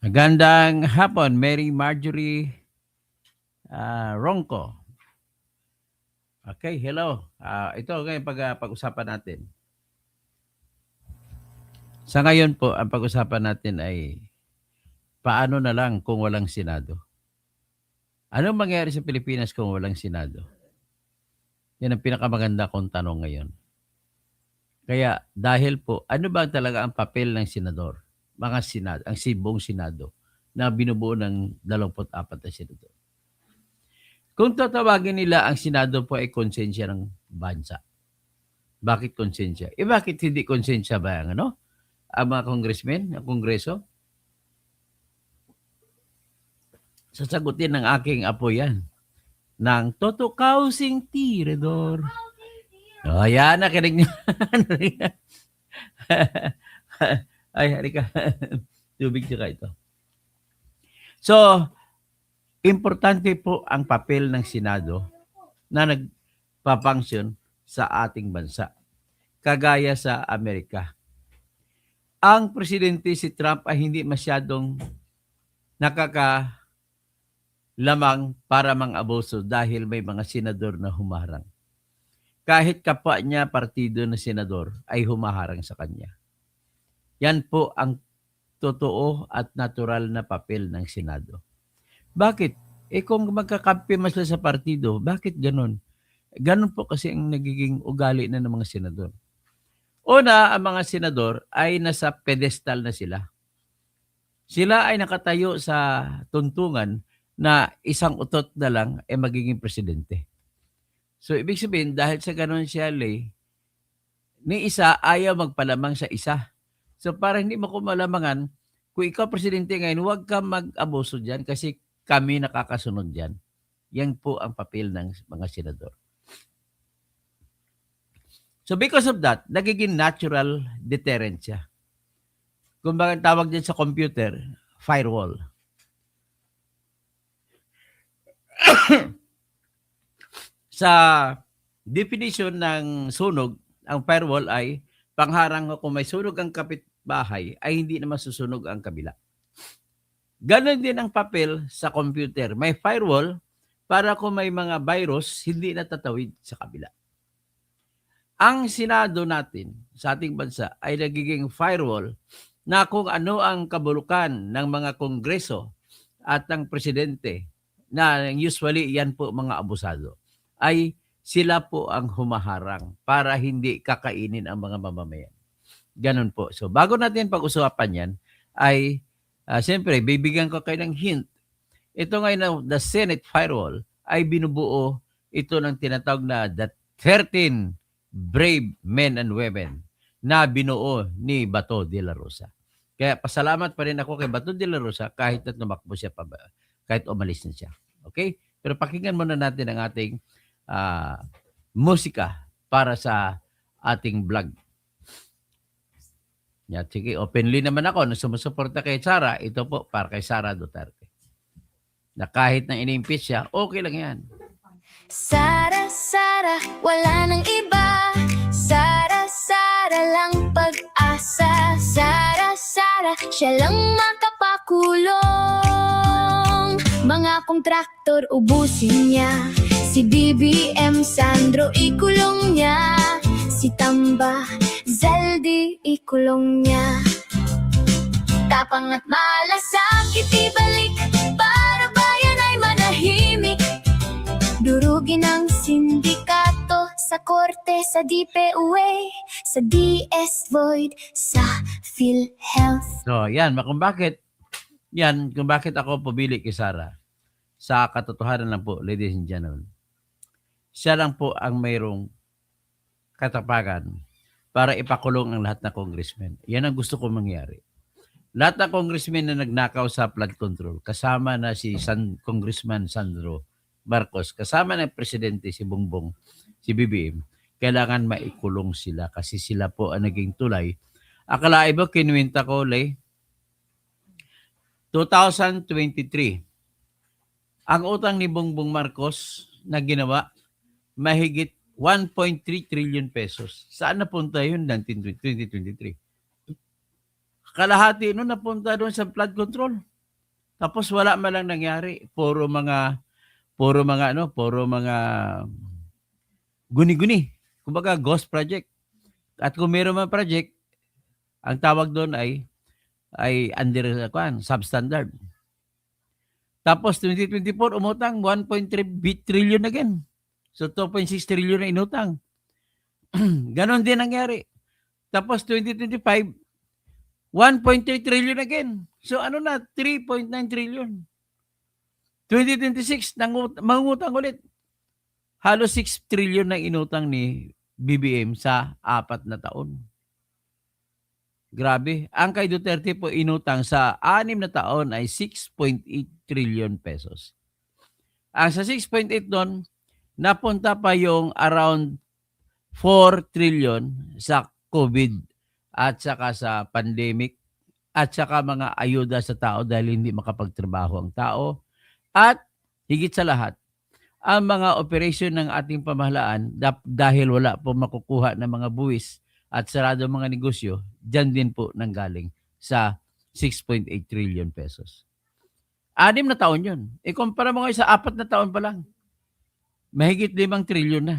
Magandang hapon, Mary Marjorie Ronco. Okay, hello. Ito ngayon pag-usapan natin. Sa ngayon po, ang pag-usapan natin ay paano na lang kung walang Senado? Anong mangyayari sa Pilipinas kung walang Senado? Yan ang pinakamaganda kong tanong ngayon. Kaya dahil po, ano ba talaga ang papel ng senador? Mga Senado, ang buong Senado na binubuo ng 24 na senador. Kung tatawagin nila ang Senado po ay konsensya ng bansa. Bakit konsensya? Bakit hindi konsensya ba ang ang mga congressmen, ang kongreso? Sasagutin ng aking apo yan. Ng Toto Kausing Tirador. O, yan, nakinig niyo. Ay, halika. Tubig ka ito. So, importante po ang papel ng Senado na nagpapangsyon sa ating bansa. Kagaya sa Amerika. Ang presidente si Trump ay hindi masyadong nakakalamang para mang-abuso dahil may mga senador na humarang. Kahit kapwa niya partido na senador ay humaharang sa kanya. Yan po ang totoo at natural na papel ng Senado. Bakit? Kung magkakampi man sila sa partido, bakit ganon? Ganon po kasi ang nagiging ugali na ng mga senador. Una, ang mga senador ay nasa pedestal na sila. Sila ay nakatayo sa tuntungan na isang utot na lang ay magiging presidente. So, ibig sabihin, dahil sa ganon siya, ni isa ayaw magpalamang sa isa. So, para hindi mo kumalamangan, kung ikaw presidente ngayon, huwag ka mag-abuso dyan kasi kami nakakasunod dyan. Yan po ang papel ng mga senador. So because of that, nagiging natural deterrent siya. Kung bakit tawag din sa computer, firewall. Sa definition ng sunog, ang firewall ay pangharang kung may sunog ang kapitbahay ay hindi na masusunog ang kabila. Ganon din ang papel sa computer. May firewall para kung may mga virus, hindi natatawid sa kabila. Ang Senado natin sa ating bansa ay nagiging firewall na kung ano ang kabulukan ng mga kongreso at ng presidente na usually yan po mga abusado ay sila po ang humaharang para hindi kakainin ang mga mamamayan. Ganon po. So bago natin pag-usapan yan ay siyempre bibigyan ko kayo ng hint. Ito ngayon na the Senate firewall ay binubuo ito ng tinatawag na the 13 brave men and women na binuo ni Bato de la Rosa. Kaya pasalamat pa rin ako kay Bato de la Rosa kahit na tumakbo siya pa, kahit umalis na siya. Okay? Pero pakinggan muna natin ang ating musika para sa ating vlog. Yan, sige, openly naman ako na sumusuporta kay Sara. Ito po para kay Sara Duterte. Na kahit na in-impeach siya, okay lang yan. Sara, Sara, wala nang iba. Sara, Sara lang pag-asa. Sara, Sara, siya lang makapakulong. Mga kontraktor ubusin niya. Si BBM Sandro ikulong niya. Si Tamba Zaldi ikulong niya. Tapang at malasakit ibalik para bayan ay manahimik. Durugin ang sindikato sa korte, sa DPUA, sa DS Void, sa PhilHealth. So, yan. Kung bakit ako pumili kay Sara, sa katotohanan lang po, ladies and gentlemen, siya lang po ang mayroong katapagan para ipakulong ang lahat ng congressmen. Yan ang gusto ko mangyari. Lahat ng congressmen na nagnakaw sa flood control, kasama na si Congressman Sandro Marcos, kasama ng presidente si Bongbong, si BBM, kailangan maikulong sila kasi sila po ang naging tulay. Akala iba, kinuwinta ko, 2023, ang utang ni Bongbong Marcos na ginawa, mahigit 1.3 trillion pesos. Saan napunta yun ng 2023? Kalahati nun napunta doon sa flood control. Tapos wala man lang nangyari. Puro mga guni-guni. Kumbaga ghost project. At kung meron man project, ang tawag doon ay under substandard. Tapos 2024 umutang 1.3 trillion again. So 2.6 trillion na inutang. Ganon din nangyari. Tapos 2025 1.3 trillion again. So ano na 3.9 trillion. 2026 mangutang ulit. Halos 6 trillion na inutang ni BBM sa 4 na taon. Grabe. Ang kay Duterte po inutang sa 6 na taon ay 6.8 trillion pesos. Ang sa 6.8 doon, napunta pa yung around 4 trillion sa COVID at saka sa pandemic at saka mga ayuda sa tao dahil hindi makapagtrabaho ang tao. At higit sa lahat, ang mga operasyon ng ating pamahalaan dahil wala po makukuha ng mga buwis at sarado mga negosyo, dyan din po nanggaling sa 6.8 trillion pesos. 6 na taon yun. Ikumpara mo ngayon sa 4 na taon pa lang. Mahigit 5 trillion na.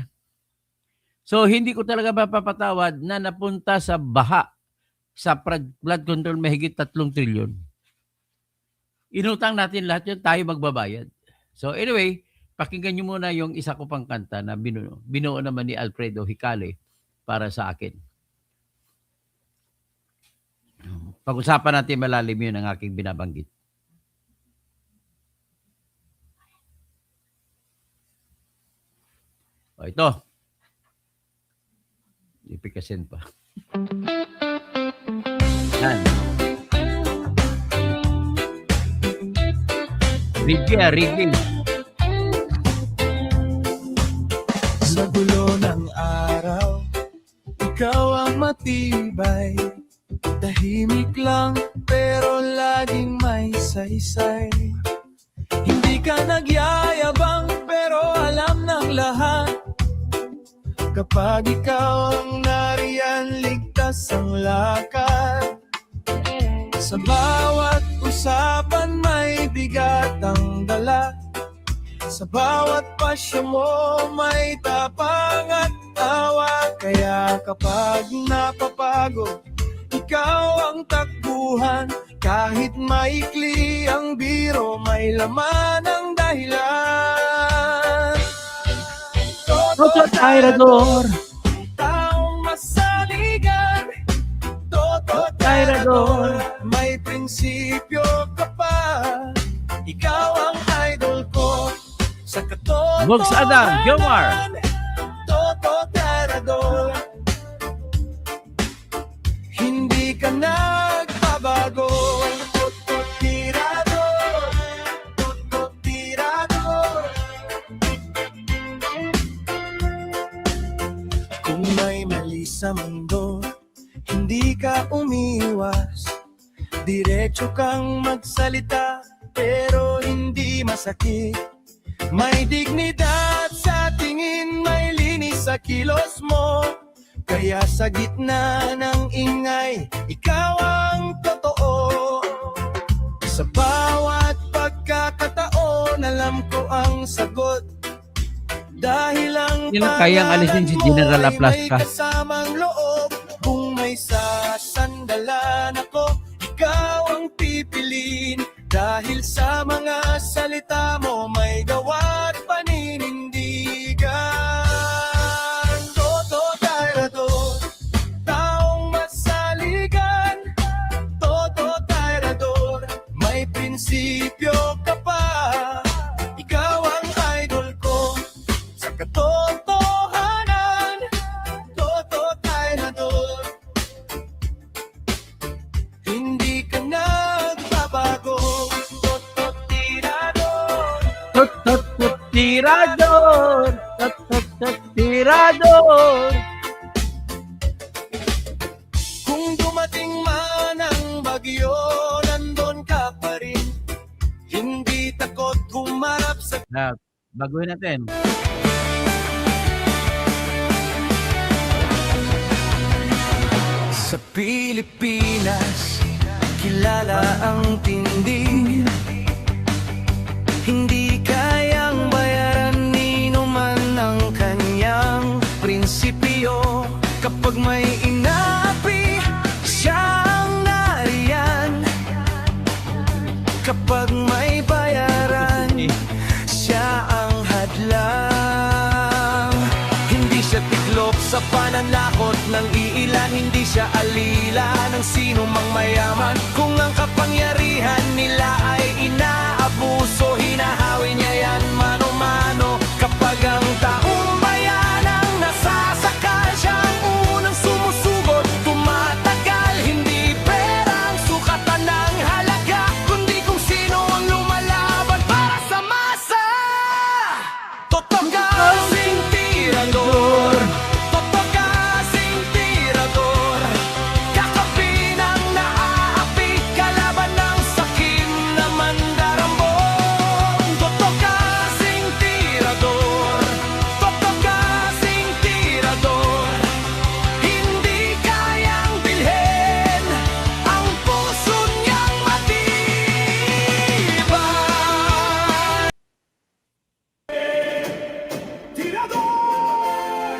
So, hindi ko talaga mapapatawad na napunta sa baha sa flood control mahigit 3 trillion. Inutang natin lahat yun, tayo magbabayad. So, anyway, pakinggan nyo muna yung isa ko pang kanta na binuo naman ni Alfredo Hicale para sa akin. Pag-usapan natin malalim yun ang aking binabanggit. O, ito. Ipikasin pa. Yan. Riggy. Sa gulo ng araw, ikaw ang matibay. Tahimik lang pero laging may saysay. Hindi ka nagyayabang pero alam ng lahat. Kapag ikaw ang nariyan, ligtas ang lakad. Sa bawat usapan may bigat ang dala. Sa bawat pasya mo may tapang at awa. Kaya kapag napapagod, ikaw ang takbuhan. Kahit maikli ang biro, may laman ang dahilan. Toto Tirador. Taong masaligan. Toto Tirador. May prinsipyo ka pa. Ikaw ang idol ko. Sa katotohanan. Bugs Adam, Jomar. Toto Tirador. Hindi ka nagbabago. Toto Tirador. Toto Tirador. Kung may mali sa mundo, hindi ka umiwas. Diretso kang magsalita, pero hindi masakit. May dignidad sa tingin, may linis sa kilos mo. Kaya sa gitna ng ingay, ikaw ang totoo. Sa bawat pagkakataon, alam ko ang sagot. Dahil ang Hindi lang kayang alisin si General Aplasca. may kasamang loob. Kung may sasandalan ako, ikaw ang pipiliin. Dahil sa mga salita mo, may gawa at paninindigan. Toto Tirador, taong masaligan. Toto Tirador, may prinsipyo ka pa. Ikaw ang idol ko. Sa katotohanan, Toto Tirador. Hindi ka nagbabago. Toto Tirador. Tirador. Tirador. Kung dumating man ang bagyo, nandun ka pa rin. Hindi takot humarap sa Baguhin natin. Sa Pilipinas, kilala ang tindig. Hindi kayang bayaran ni numan ang kanyang prinsipyo. Kapag may inaapi, siya ang nariyan. Kapag may bayaran, siya ang hadlang. Hindi siya tiklop sa pananakot ng iilan. Hindi siya alila ng sino mang mayaman. Kung ang kapangyarihan nila ay inaabuso, hinahawi niya yan mano-mano. Kapag ang taong bayan ang nasasakal, siya ang unang sumusugot, tumatagal. Hindi perang sukatan ng halaga, kundi kung sino ang lumalaban para sa masa. Totoong kasing tirador, totoong kasing tirador. Kakapin ang naaapi, kalaban ng sakim na mandarambong. Totoong kasing tirador, totoong kasing tirador. Hindi kayang bilhin ang puso niyang matibay. Tirador!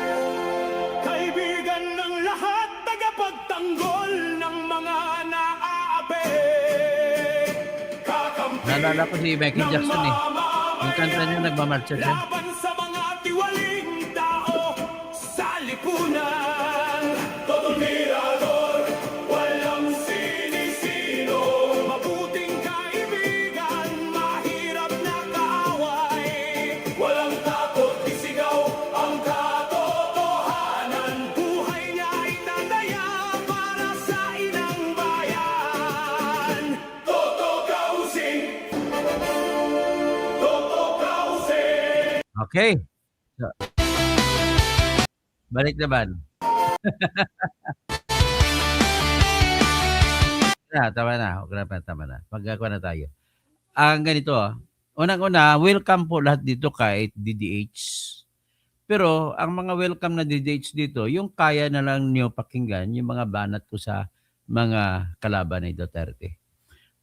Kaibigan ng lahat, tagapagtanggol ng mga naaapi. Kakampi Naalala ko si Michael ng Jackson eh. Yung kanta niya, mamamayan, nagmamarcha siya. laban sa mga tiwaling tao sa lipunan. Todo tirador, walang sinisino. Mabuting kaibigan, mahirap na kaaway. Walang takot, isigaw ang katotohanan. Buhay niya ay nadaya para sa inang bayan. Toto Kausing, Toto Kausing. Okay. So, balik naman. Tama na. Okay, tama na. Magkakawa na tayo. Ang ganito, unang-una, welcome po lahat dito kahit DDH. Pero ang mga welcome na DDH dito, yung kaya na lang niyo pakinggan, yung mga banat ko sa mga kalaban ni Duterte.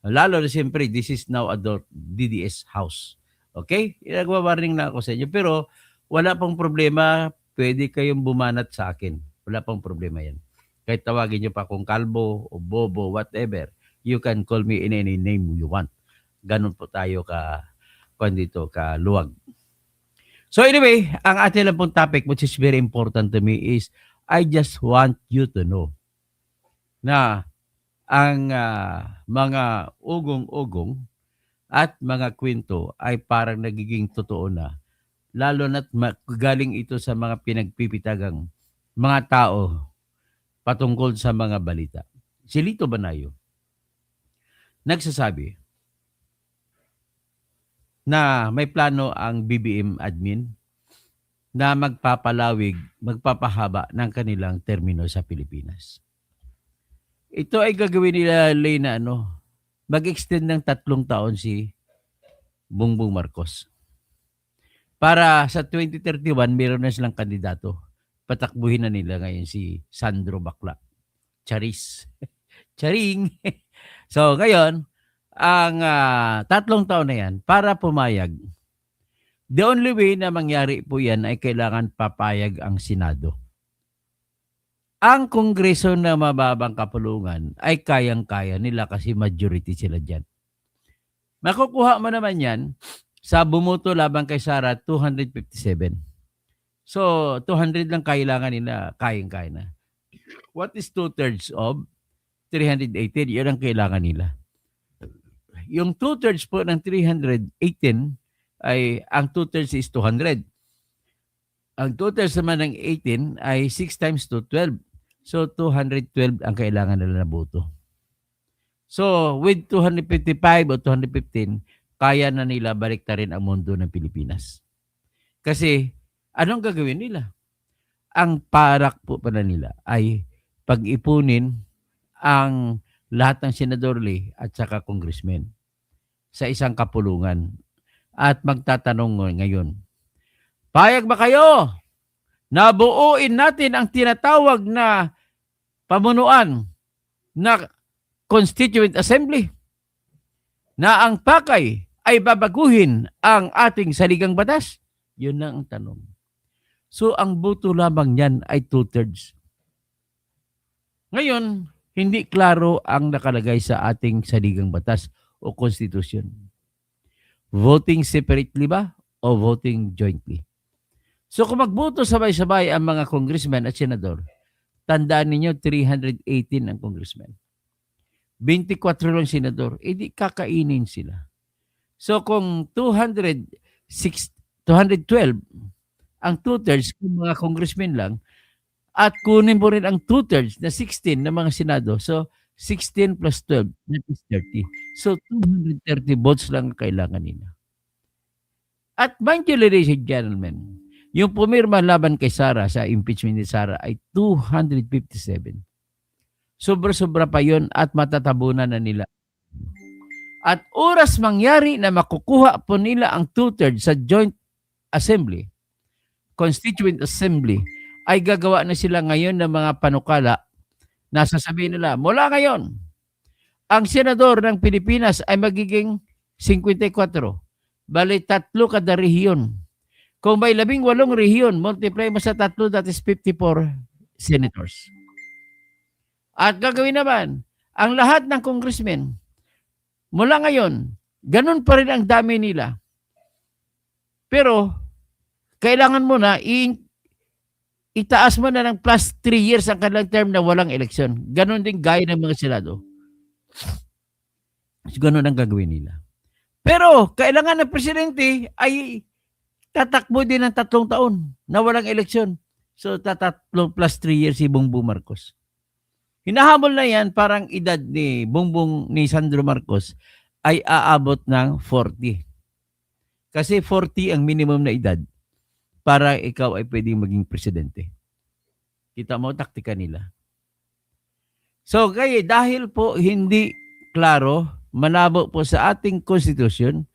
Lalo na siyempre, this is now adult DDS house. Okay? Nagwa-warning na ako sa inyo. Pero wala pong problema, pwede kayong bumanat sa akin. Wala pong problema yan. Kahit tawagin nyo pa akong kalbo o bobo, whatever, you can call me in any name you want. Ganun po tayo ka luwag. So anyway, ang ating lang pong topic which is very important to me is I just want you to know na ang mga ugong-ugong at mga kwento ay parang nagiging totoo na. Lalo na't galing ito sa mga pinagpipitagang mga tao patungkol sa mga balita. Si Lito Banayo nagsasabi na may plano ang BBM admin na magpapahaba ng kanilang termino sa Pilipinas. Ito ay gagawin nila, Lay, na mag-extend ng 3 taon si Bongbong Marcos. Para sa 2031, meron na silang kandidato. Patakbuhin na nila ngayon si Sandro Bakla. Charis. Charing. So, ngayon, ang 3 taon na yan, para pumayag, the only way na mangyari po yan ay kailangan papayag ang Senado. Ang Kongreso na mababang kapulungan ay kayang-kaya nila kasi majority sila dyan. Makukuha mo naman yan sa bumuto labang kay Sara, 257. So, 200 lang kailangan nila, kayang-kaya na. What is 2/3 of 318? Yan ang kailangan nila. Yung 2/3 po ng 318 ay, ang 2/3 is 200. Ang 2/3 naman ng 18 ay 6 times 2, 12. So, 212 ang kailangan nila na boto. So, with 255 o 215, kaya na nila baliktarin ang mundo ng Pilipinas. Kasi, anong gagawin nila? Ang parak po pala nila ay pag-ipunin ang lahat ng senadorli at saka congressmen sa isang kapulungan. At magtatanong ngayon, payag ba kayo na buuin natin ang tinatawag na pamunuan na Constituent Assembly na ang pakay ay babaguhin ang ating saligang batas? Yun lang ang tanong. So, ang boto lamang niyan ay 2/3. Ngayon, hindi klaro ang nakalagay sa ating saligang batas o konstitusyon. Voting separately ba o voting jointly? So kung magboto sabay-sabay ang mga congressman at senador, tandaan ninyo 318 ang congressman. 24 lang senador, edi kakainin sila. So kung 212 ang 2/3 kung mga congressmen lang, at kunin mo rin ang 2/3 na 16 ng mga senado. So 16 plus 12, that is 30. So 230 votes lang ang kailangan nila. At mind you, ladies and gentlemen, yung pumirma laban kay Sara sa impeachment ni Sara ay 257. Sobra-sobra pa yon at matatabunan na nila. At oras mangyari na makukuha po nila ang 2/3 sa joint assembly, constituent assembly, ay gagawa na sila ngayon ng mga panukala na sasabihin nila, mula ngayon, ang senador ng Pilipinas ay magiging 54. Bali, 3 kada rehiyon. Kung may 18 rehiyon, multiply mo sa 3, that is 54 senators. At gagawin naman, ang lahat ng congressmen, mula ngayon, ganun pa rin ang dami nila. Pero, kailangan mo na itaas mo na ng plus 3 years ang kanilang term na walang eleksyon. Ganun din gaya ng mga senado. Ganun ang gagawin nila. Pero, kailangan ng presidente ay tatakbo din ng 3 taon na walang eleksyon. So, tatatlo plus 3 years si Bongbong Marcos. Hinahamol na yan, parang edad ni Sandro Marcos ay aabot ng 40. Kasi 40 ang minimum na edad para ikaw ay pwedeng maging presidente. Kita mo, taktika nila. So, kaya dahil po hindi klaro, malabo po sa ating konstitusyon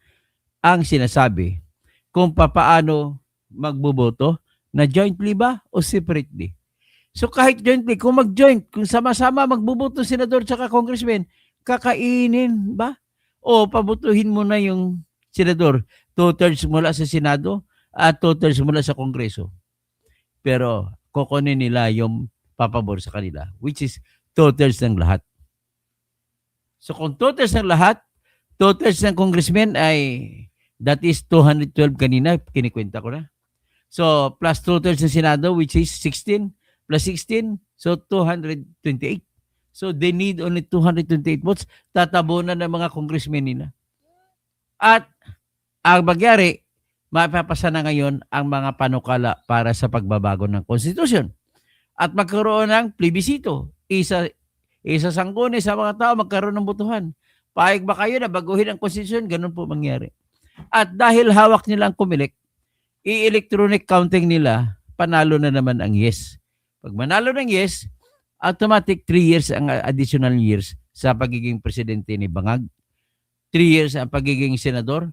ang sinasabi kung papaano magboboto na jointly ba o separately. So, kahit jointly, kung mag-joint, kung sama-sama magboboto senador at congressman, kakainin ba? O pabotohin mo na yung senador, 2/3 mula sa Senado, at 2/3 mula sa Kongreso. Pero kukunin nila yung papabor sa kanila, which is 2/3 ng lahat. So kung 2/3 ng lahat, 2/3 ng congressmen ay, that is 212 kanina, kinikwenta ko na. So plus 2/3 ng Senado, which is 16, plus 16, so 228. So they need only 228 votes, tatabunan ng mga congressmen nila. At ang magyari, mapapasa na ngayon ang mga panukala para sa pagbabago ng konstitusyon. At magkaroon ng plebisito. Isa sangguni sa mga tao magkaroon ng botohan. Payag ba kayo na baguhin ang konstitusyon? Ganun po mangyari. At dahil hawak nila ang kumilik, i-electronic counting nila, panalo na naman ang yes. Pag manalo ng yes, automatic 3 years ang additional years sa pagiging presidente ni Bangag. 3 years ang pagiging senador.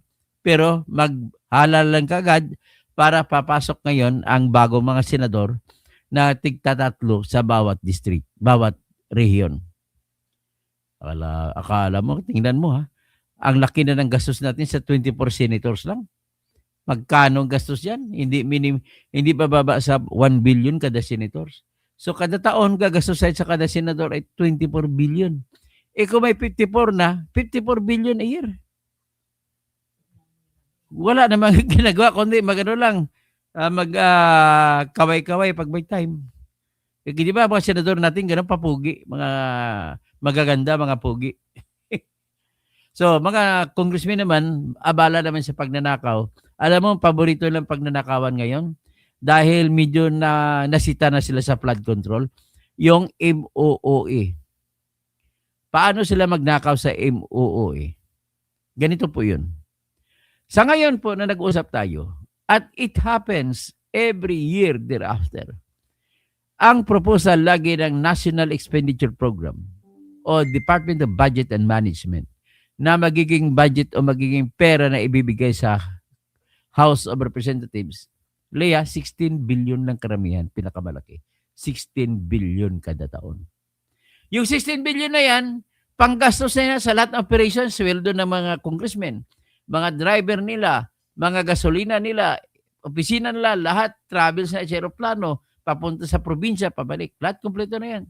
Pero maghalal lang kagad para papasok ngayon ang bagong mga senador na tigtatatlo sa bawat district, bawat rehiyon. Akala mo, tingnan mo ha, ang laki na ng gastos natin sa 24 senators lang. Magkano ang gastos yan? Hindi bababa sa 1 billion kada senators. So kada taon gagastos sa kada senador ay 24 billion. Kung may 54 na, 54 billion a year. Wala namang ginagawa, kundi magano lang, kaway-kaway pag may time. Di ba mga senador natin, ganun papugi, mga magaganda, mga pugi. So, mga congressmen naman, abala naman sa pagnanakaw. Alam mo, paborito lang pagnanakawan ngayon dahil medyo nasita na sila sa flood control, yung MOOE. Paano sila magnakaw sa MOOE? Ganito po yun. Sa ngayon po na nag-usap tayo, at it happens every year thereafter, ang proposal lagi ng National Expenditure Program o Department of Budget and Management na magiging budget o magiging pera na ibibigay sa House of Representatives, Lea, 16 billion ng karamihan, pinakamalaki. 16 billion kada taon. Yung 16 billion na yan, panggastos na yan sa lahat ng operations, sweldo ng mga congressmen. mga driver nila, mga gasolina nila, opisina nila, lahat travels na sa aeroplano, papunta sa probinsya, pabalik. Lahat kompleto na yan.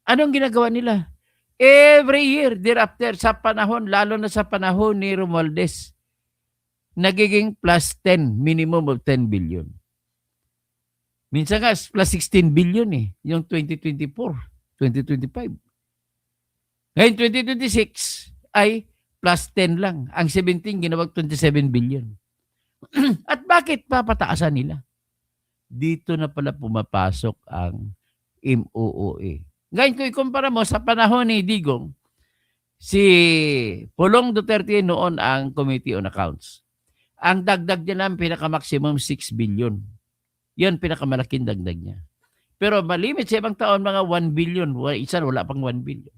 Anong ginagawa nila? Every year, thereafter, sa panahon, lalo na sa panahon ni Romualdez, nagiging plus 10, minimum of 10 billion. Minsan nga, plus 16 billion yung 2024, 2025. Ngayon, 2026 ay plus 10 lang. Ang 17, ginawag 27 billion. At bakit papataasan nila? Dito na pala pumapasok ang MOOE. Ngayon, kung ikumpara mo sa panahon ni Digong, si Pulong Duterte noon ang Committee on Accounts. Ang dagdag niya lang pinaka-maximum 6 billion. Yan pinakamalaking dagdag niya. Pero malimit sa ibang taon, mga 1 billion. Isa wala pang 1 billion.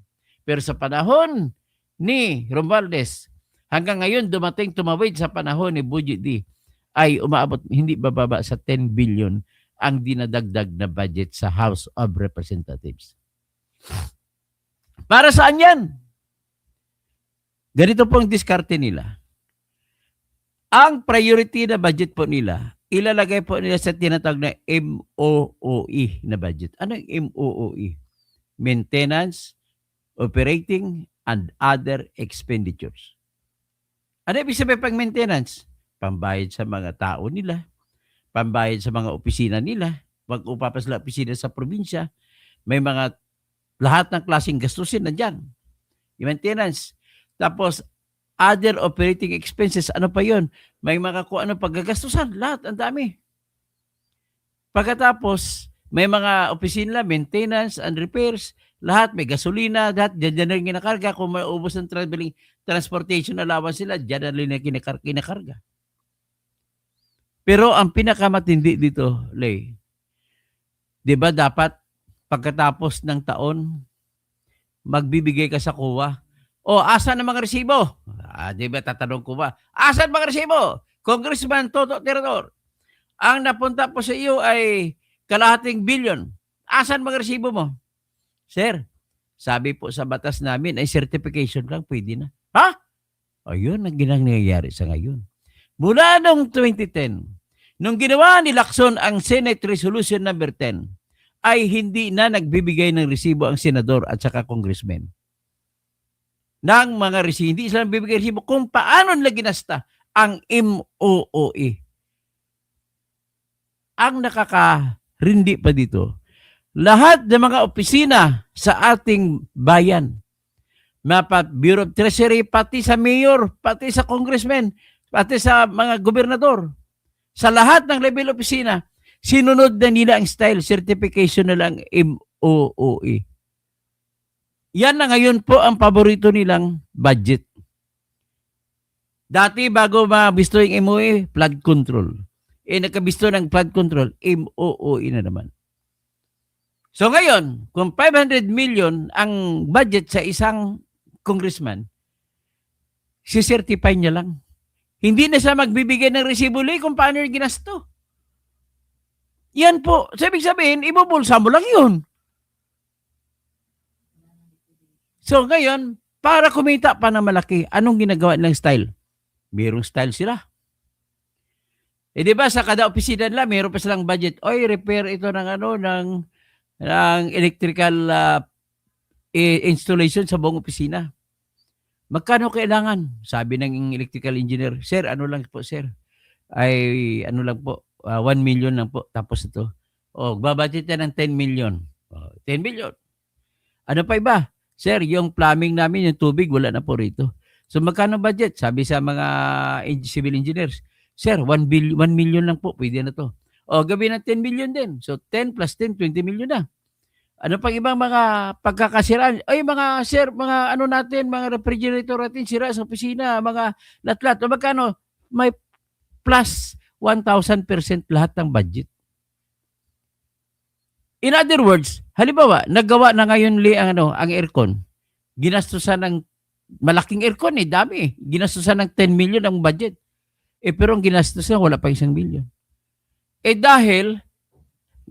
Pero sa panahon ni Romualdez, hanggang ngayon tumawid sa panahon ni Budget D, ay umaabot hindi bababa sa 10 billion ang dinadagdag na budget sa House of Representatives. Para saan yan? Ganito po ang diskarte nila. Ang priority na budget po nila, ilalagay po nila sa tinatawag na MOOE na budget. Ano yung MOOE? Maintenance, Operating, and Other Expenditures. Ano ibig sabihin pang maintenance? Pambayad sa mga tao nila, pambayad sa mga opisina nila, mag-upapas sila opisina sa probinsya, may mga lahat ng klaseng gastusin na dyan. Yung maintenance. Tapos, other operating expenses, ano pa yon? May mga kung ano paggagastusan, lahat, ang dami. Pagkatapos, may mga opisina, maintenance and repairs, lahat, may gasolina, lahat, dyan na rin kinakarga. Kung may ubos ng transportation allowance sila, dyan na rin kinakarga. Pero ang pinakamatindi dito, Lay, di ba dapat pagkatapos ng taon, magbibigay ka sa kuwa. O, asan ang mga resibo? Di ba tatanong ko ba? Asan mga resibo? Congressman Toto Tirador, ang napunta po sa iyo ay kalahating billion. Asan mga resibo mo? Sir, sabi po sa batas namin ay certification lang, pwede na. Ha? Ayun ang nangyayari sa ngayon. Mula noong 2010, nung ginawa ni Lacson ang Senate Resolution number 10, ay hindi na nagbibigay ng resibo ang senador at saka congressman. Ng mga resibo, hindi sila nagbibigay resibo kung paano nila ginasta ang MOOE. Ang nakakarindi pa dito, lahat ng mga opisina sa ating bayan, Bureau of Treasury, pati sa mayor, pati sa congressman, pati sa mga gobernador, sa lahat ng level opisina, sinunod na nila ang style, certification na lang MOOE. Yan na ngayon po ang paborito nilang budget. Dati bago mabisto yung MOOE, flood control. Nakabisto ng flood control, MOOE na naman. So ngayon, kung 500 million ang budget sa isang congressman, si-certify niya lang. Hindi na siya magbibigay ng resibo kung paano yung ginasto. Yan po. Sabi sabihin, ibubulsa mo lang yun. So ngayon, para kumita pa ng malaki, anong ginagawa ng style? Mayroong style sila. Di ba sa kada opisina nila, mayroon pa silang budget. Oy, repair ito ng electrical installation sa buong opisina. Magkano kailangan? Sabi ng electrical engineer, sir, ano lang po, sir? Ay, ano lang po, 1 million lang po. Tapos ito. Babudget na ng 10 million. 10 million. Ano pa iba? Sir, yung plumbing namin, yung tubig, wala na po rito. So, magkano budget? Sabi sa mga civil engineers, sir, 1 million lang po, pwede na to. Gabi ng 10 million din. So, 10 plus 10, 20 million na. Ano pang ibang mga pagkakasiraan? Ay, mga sir, mga ano natin, mga refrigerator natin, sira sa opisina, mga latlat. O magkano? May plus 1,000% lahat ng budget. In other words, halimbawa, naggawa na ngayon ang aircon. Ginastusan ng malaking aircon dami. Ginastusan ng 10 million ang budget. Pero ang ginastusan, wala pa 1 million. Dahil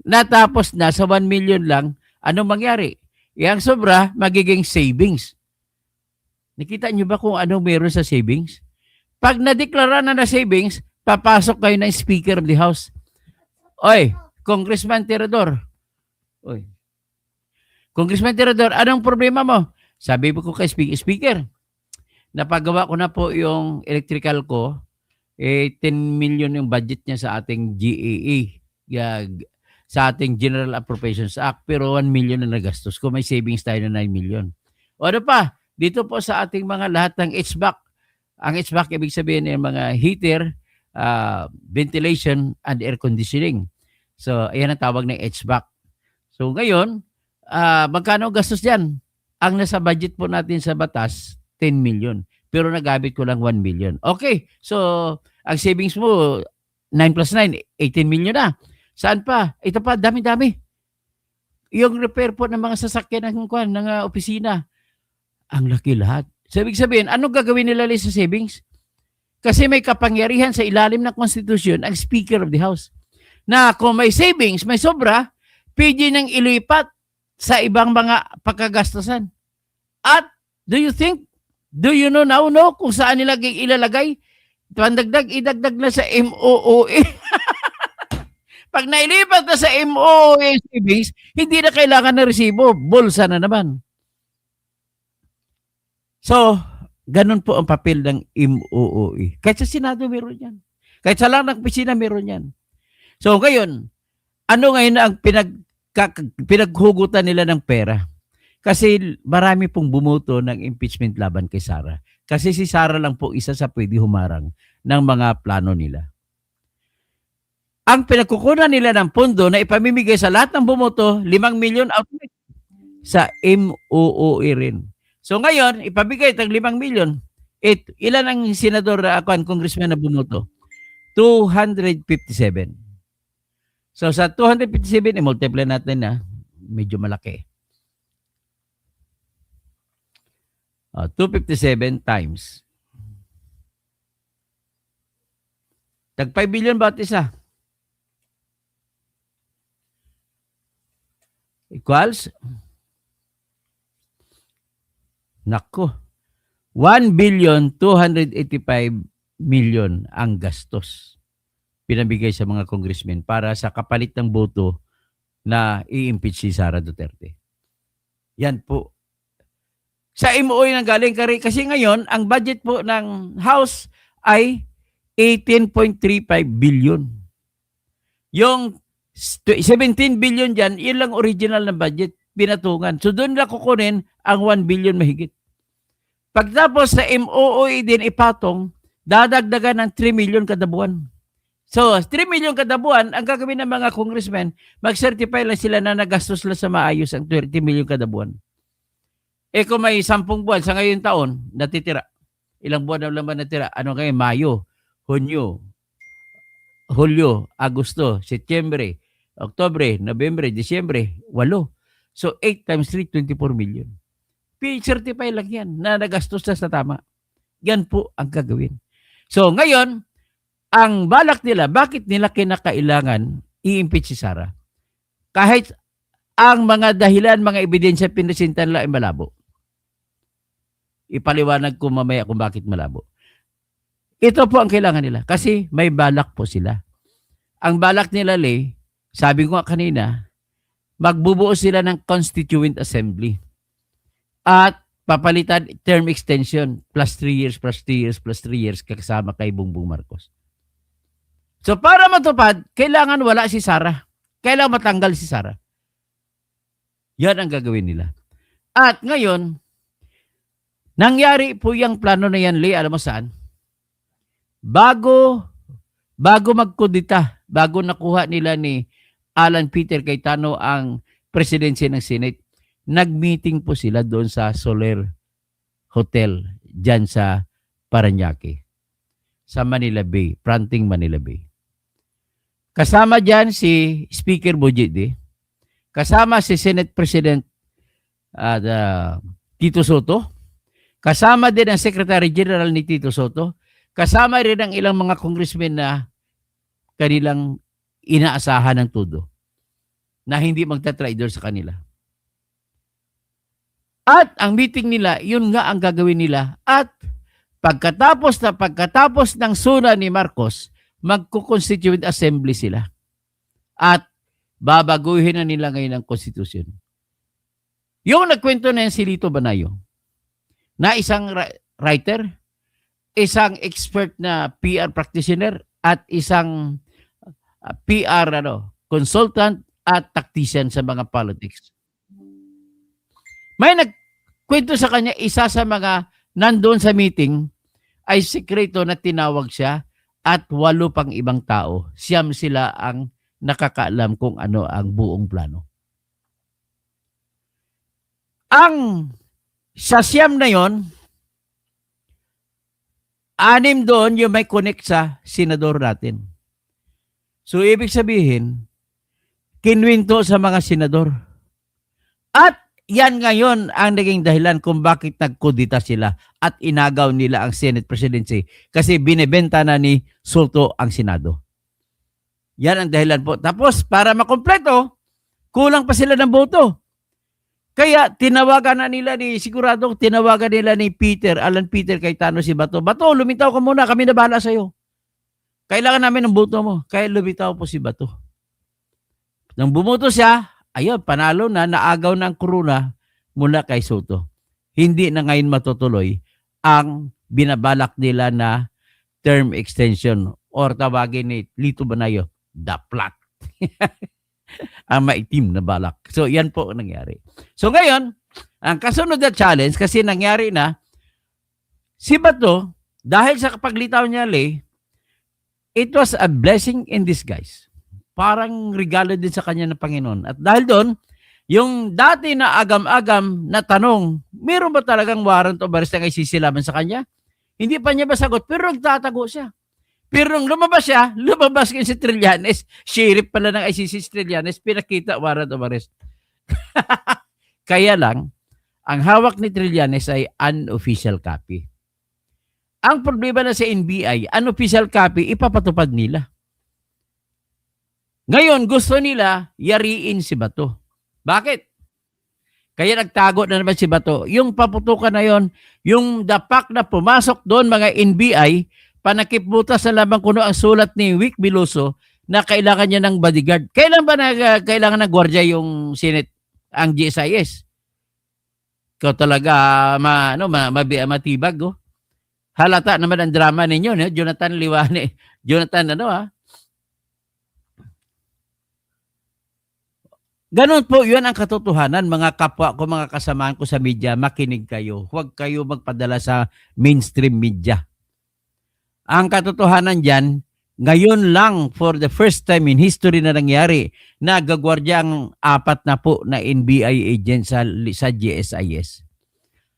natapos na sa 1 million lang, anong mangyari? Yang sobra, magiging savings. Nakita nyo ba kung anong meron sa savings? Pag nadeklara na savings, papasok kayo ng Speaker of the House. Oy, Congressman Tirador. Oy. Congressman Tirador, anong problema mo? Sabi ko kay Speaker, napagawa ko na po yung electrical ko, 10 million yung budget niya sa ating GAA, sa ating General Appropriations Act, pero 1 million na nagastos ko. May savings tayo na 9 million. O ano pa, dito po sa ating mga lahat ng HVAC, ang HVAC ibig sabihin ng mga heater, ventilation, and air conditioning. So, ayan ang tawag ng HVAC. So, ngayon, magkano gastos dyan? Ang nasa budget po natin sa batas, 10 million. Pero nagamit ko lang 1 million. Okay, so, ang savings mo, 9 plus 9, 18 million na. Saan pa? Ito pa, dami-dami. Yung repair po ng mga sasakyan ng opisina, ang laki lahat. So, ibig sabihin, anong gagawin nila sa savings? Kasi may kapangyarihan sa ilalim ng Constitution ang Speaker of the House. Na kung may savings, may sobra, pwede nang ilipat sa ibang mga pagkagastusan. At do you know now kung saan nila ilalagay? Pandagdag, idagdag na sa MOOE. Pag nailipat na sa MOOE savings, hindi na kailangan na resibo. Bulsa na naman. So, ganun po ang papel ng MOOE. Kahit sa Senado meron yan. Kahit sa lang ng opisina meron yan. So, ngayon, ano ngayon ang pinaghugutan nila ng pera? Kasi marami pong bumuto ng impeachment laban kay Sara. Kasi si Sara lang po isa sa pwede humarang ng mga plano nila. Ang pinagkukunan nila ng pondo na ipamimigay sa lahat ng bumoto, 5 million outlet sa MOOE rin. So ngayon, ipabigay itong 5 million. Ilan ang senador, congressman na bumoto? 257. So sa 257, i-multiply natin na medyo malaki. 257 times. Tag 5 billion bawat isa. Equals, nako, 1,285,000,000 ang gastos pinabigay sa mga congressmen para sa kapalit ng boto na i-impeach si Sara Duterte. Yan po. Sa MOE nang galing kasi ngayon, ang budget po ng House ay 18.35 billion. Yung 17 billion dyan, yun lang original na budget, pinatungan. So doon na kukunin ang 1 billion mahigit. Pagtapos sa MOE din ipatong, dadagdagan ng 3 million kada buwan. So, 3 million kada buwan, ang gagawin ng mga congressmen, mag-certify lang sila na nagastos lang sa maayos ang 30 million kada buwan. Kung may 10 buwan sa ngayon taon, natitira. Ilang buwan na naman natira? Ano ngayon? Mayo, Hunyo, Hulyo, Agosto, Setyembre, Oktobre, Nobyembre, Disyembre, 8. So, 8 times 3, 24 million. Certify lang yan na nagastos na sa tama. Yan po ang gagawin. So, ngayon, ang balak nila, bakit nila kinakailangan i-impeach si Sara? Kahit ang mga dahilan, mga ebidensya pinasintan nila ay malabo. Ipaliwanag ko mamaya kung bakit malabo. Ito po ang kailangan nila kasi may balak po sila. Ang balak nila, sabi ko nga kanina, magbubuo sila ng Constituent Assembly at papalitan term extension plus 3 years, plus 3 years, plus 3 years kasama kay Bongbong Marcos. So para matupad, kailangan wala si Sara. Kailangan matanggal si Sara. Yan ang gagawin nila. At ngayon, nangyari po yung plano na yan, alam mo saan? Bago magkudita, bago nakuha nila ni Alan Peter Cayetano ang presidency ng Senate, nag-meeting po sila doon sa Soler Hotel, dyan sa Parañaque, sa Manila Bay, fronting Manila Bay. Kasama dyan si Speaker Bujidi, kasama si Senate President Tito Soto, kasama din ang Secretary General ni Tito Soto, kasama rin ang ilang mga congressmen na kanilang inaasahan ng todo na hindi magtatraidor sa kanila. At ang meeting nila, yun nga ang gagawin nila. At pagkatapos ng suna ni Marcos, magko-constituent assembly sila. At babaguhin na nila ngayon ang konstitusyon. Yung nagkwento na yan si Lito Banayo, na isang writer, isang expert na PR practitioner, at isang PR consultant at tactician sa mga politics. May nagkwento sa kanya, isa sa mga nandoon sa meeting ay sekreto na tinawag siya at 8 pang ibang tao. Siyam sila ang nakakaalam kung ano ang buong plano. Ang sa siyam na yon, 6 doon yung may connect sa senador natin. So, ibig sabihin, kinwento sa mga senador. At yan ngayon ang naging dahilan kung bakit nagkudita sila at inagaw nila ang Senate presidency kasi binebenta na ni Soto ang Senado. Yan ang dahilan po. Tapos, para makompleto, kulang pa sila ng boto. Kaya tinawagan na nila tinawagan nila ni Alan Peter Cayetano si Bato. Bato, lumitaw ka muna, kami na bahala sa'yo. Kailangan namin ng boto mo. Kaya lumitaw po si Bato. Nang bumoto siya, ayun, panalo na, naagaw na ang kuruna mula kay Soto. Hindi na ngayon matutuloy ang binabalak nila na term extension or tawagin ni Lito Banayo, the plot. Ang maitim na balak. So, yan po ang nangyari. So, ngayon, ang kasunod na challenge, kasi nangyari na, si Bato, dahil sa kapaglitaw niya, it was a blessing in disguise. Parang regalo din sa kanya ng Panginoon. At dahil doon, yung dati na agam-agam na tanong, meron ba talagang warrant of arrest na isisilaban sa kanya? Hindi pa niya masagot, pero nagtatago siya. Pero nung lumabas kayo si Trillanes, sheriff pala ng ICC si Trillanes, pinakita warrant of arrest. Kaya lang, ang hawak ni Trillanes ay unofficial copy. Ang problema na sa NBI, unofficial copy, ipapatupad nila. Ngayon, gusto nila yariin si Bato. Bakit? Kaya nagtago na naman si Bato. Yung paputukan na yon, yung dapak na pumasok doon mga NBI, panakipbutas na lamang kuno ang sulat ni Vic Biloso na kailangan niya ng bodyguard. Kailan ba kailangan ng gwardiya yung Senate, ang GSIS? Ikaw talaga matibag. Oh. Halata naman ang drama ninyo. Jonathan Liwane. Jonathan Ganon po, yun ang katotohanan, mga kapwa ko, mga kasamahan ko sa media, makinig kayo. Huwag kayo magpadala sa mainstream media. Ang katotohanan dyan, ngayon lang, for the first time in history na nangyari, na gagwardya ang 4 na po na NBI agent sa GSIS.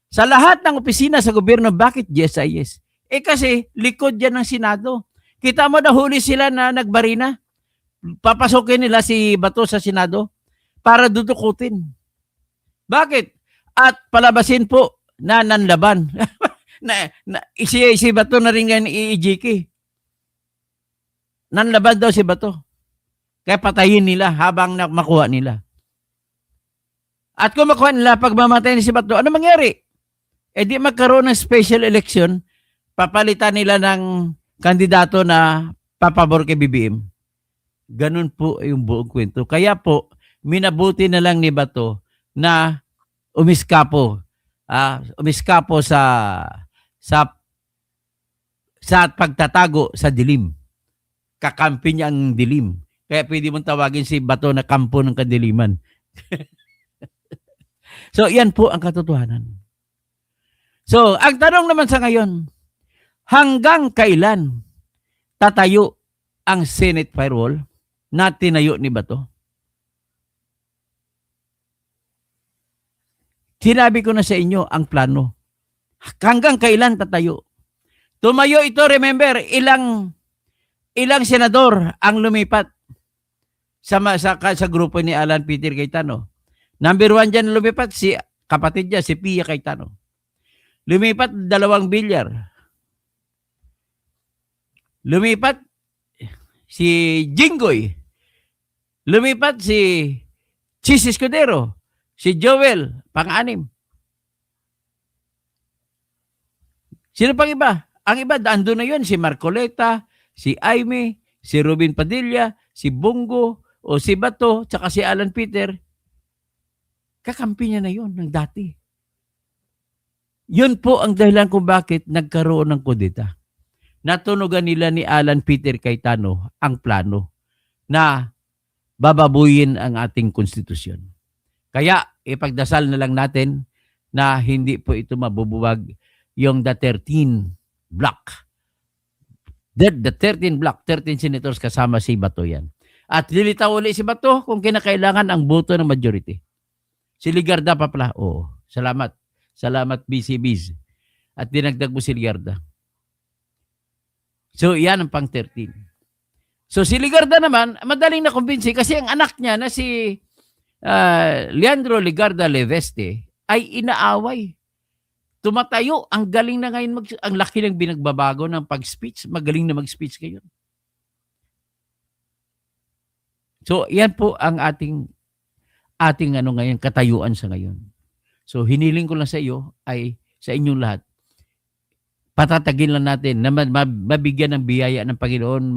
Sa lahat ng opisina sa gobyerno, bakit GSIS? Kasi likod dyan ng Senado. Kita mo, nahuli sila na nagbarina. Papasukin nila si Bato sa Senado para dudukutin. Bakit? At palabasin po na nanlaban. si Bato na rin yan i-EJK. Nanlaban daw si Bato. Kaya patayin nila habang makuha nila. At kung makuha nila, pag mamatay ni si Bato, ano mangyari? Di magkaroon ng special election, papalitan nila ng kandidato na papabor kay BBM. Ganun po yung buong kwento. Kaya po, minabuti na lang ni Bato na umiskapo sa pagtatago sa dilim. Kakampi niya ang dilim. Kaya pwede mong tawagin si Bato na kampo ng kadiliman. So, yan po ang katotohanan. So, ang tanong naman sa ngayon, hanggang kailan tatayo ang Senate firewall na tinayo ni Bato? Sinabi ko na sa inyo ang plano. Hanggang kailan tatayo? Tumayo ito, remember, ilang senador ang lumipat sa grupo ni Alan Peter Cayetano. Number 1 dyan lumipat, si kapatid niya, si Pia Cayetano. Lumipat 2 bilyar. Lumipat si Jinggoy. Lumipat si Chis Escudero. Si Joel, pang-6. Sino pang iba? Ang iba, ando na yun, si Marcoleta, si Aimee, si Robin Padilla, si Bongo, o si Bato, tsaka si Alan Peter. Kakampi niya na yun ng dati. Yun po ang dahilan kung bakit nagkaroon ng kudeta. Natunugan nila ni Alan Peter Cayetano ang plano na bababuyin ang ating konstitusyon. Kaya ipagdasal na lang natin na hindi po ito mabubuwag yung the 13 block. The 13 block, 13 senators kasama si Bato yan. At lilitaw ulit si Bato kung kinakailangan ang boto ng majority. Si Ligarda pa pala. Oo, salamat. Salamat BCBs. At dinagdag mo si Ligarda. So, yan ang pang 13. So, si Ligarda naman, madaling na kumbinsi kasi ang anak niya na si Leandro Ligarda Leveste ay inaaway. Tumatayo. Ang galing na ngayon, ang laki ng binagbabago ng pag-speech. Magaling na mag-speech ngayon. So, yan po ang ating ngayon, katayuan sa ngayon. So, hiniling ko lang sa iyo ay sa inyong lahat. Patatagin lang natin na mabigyan ng biyaya ng Panginoon,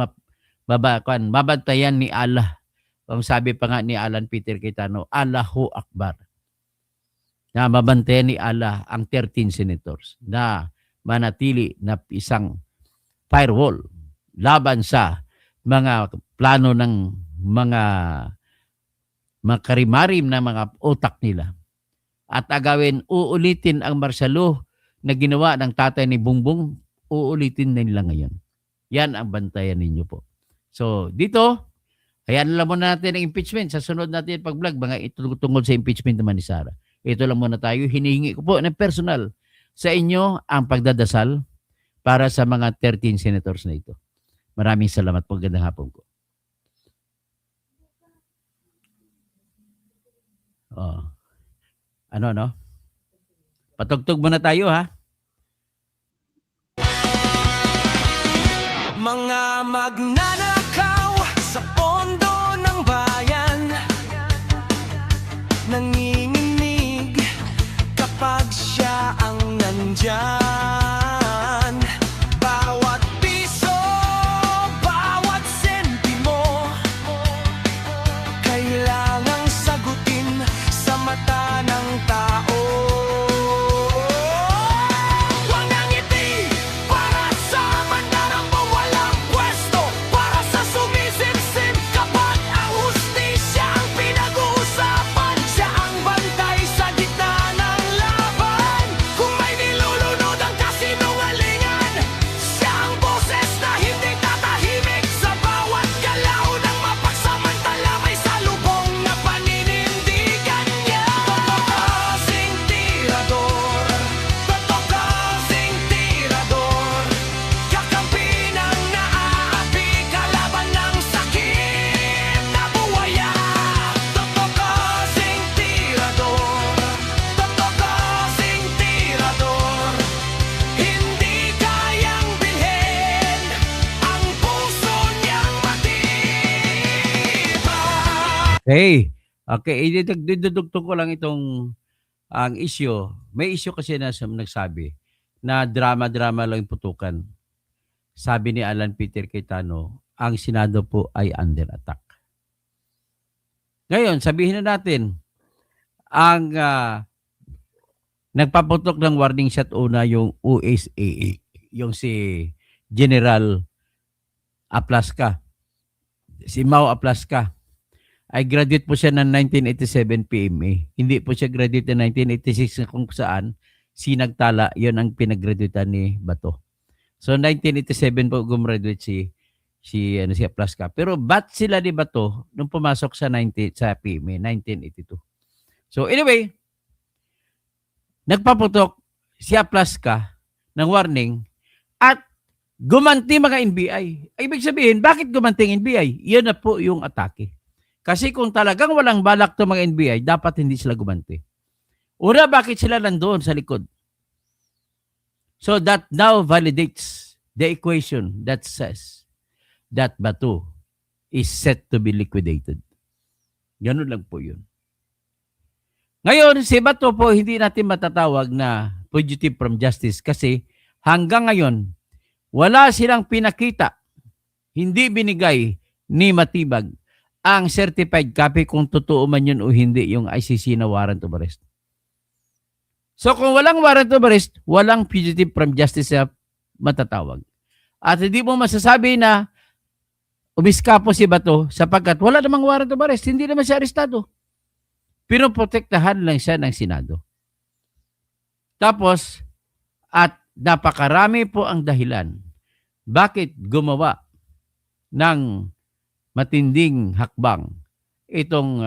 mabantayan ni Allah. Ang sabi pa nga ni Alan Peter Cayetano, Allahu Akbar. Na mabantayan ni Allah ang 13 senators na manatili na isang firewall laban sa mga plano ng mga makarimarim na mga utak nila. At agawin, uulitin ang martial law na ginawa ng tatay ni Bongbong, uulitin na nila ngayon. Yan ang bantayan ninyo po. So, dito, ayan lang muna natin ang impeachment. Sa sunod natin pag-vlog, mga itutungkol sa impeachment naman ni Sara. Ito lang muna tayo. Hinihingi ko po ng personal sa inyo ang pagdadasal para sa mga 13 senators na ito. Maraming salamat po. Gandang hapon ko. Oh. Ano? Patugtog muna tayo, ha? Mga magnanakaw sa pondo ng bayan, nanginginig kapag siya ang nandyan. Bawat piso, bawat sentimo, kailangang sagutin sa mata ng tao. Huwag nang ngiti para sa mandarang walang pwesto, para sa sumisimsim kapag ang hustisya ang pinag-uusapan. Siya ang bantay sa gitna ng laban. Kung may nilulunod ang kasinungalingan, siya ang boses na hindi tatahimik. Sa bawat galaw ng mapagsamantala may salubong na paninindigan niya. Kasing tirador, totoo kasing tirador, kakampi ng naaapi, kalaban ng sakit na buwaya. Totoo kasing tirador, totoo kasing tirador, hindi kayang bilhin ang puso niyang matibay. Okay, idudugtong ko lang itong ang issue. May issue kasi na nagsabi na drama-drama lang yung putukan. Sabi ni Alan Peter Cayetano, ang Senado po ay under attack. Ngayon, sabihin na natin, ang nagpaputok ng warning shot una yung USAA, yung si General Aplaska, si Mau Aplaska. Ay graduate po siya ng 1987 PMA. Hindi po siya graduate ng 1986 kung saan sinagtala, yon ang pinag-graduatean ni Bato. So 1987 po gumraduate si Aplaska. Pero bat sila ni Bato nung pumasok sa PMA 1982. So anyway, nagpaputok si Aplaska ng warning at gumanti mga NBI. Ibig sabihin, bakit gumanti ang NBI? Yan na po yung atake. Kasi kung talagang walang balak to mga NBI, dapat hindi sila gumanti. Una, bakit sila nandoon sa likod? So that now validates the equation that says that Bato is set to be liquidated. Ganun lang po yun. Ngayon, si Bato po hindi natin matatawag na fugitive from justice kasi hanggang ngayon, wala silang pinakita, hindi binigay ni Matibag ang certified copy kung totoo man yun o hindi yung ICC na warrant of arrest. So kung walang warrant of arrest, walang fugitive from justice na matatawag. At hindi mo masasabi na umiskapo si Bato sapagkat wala namang warrant of arrest, hindi naman siya arestado. Pinoprotektahan lang siya ng Senado. Tapos, at napakarami po ang dahilan bakit gumawa ng matinding hakbang itong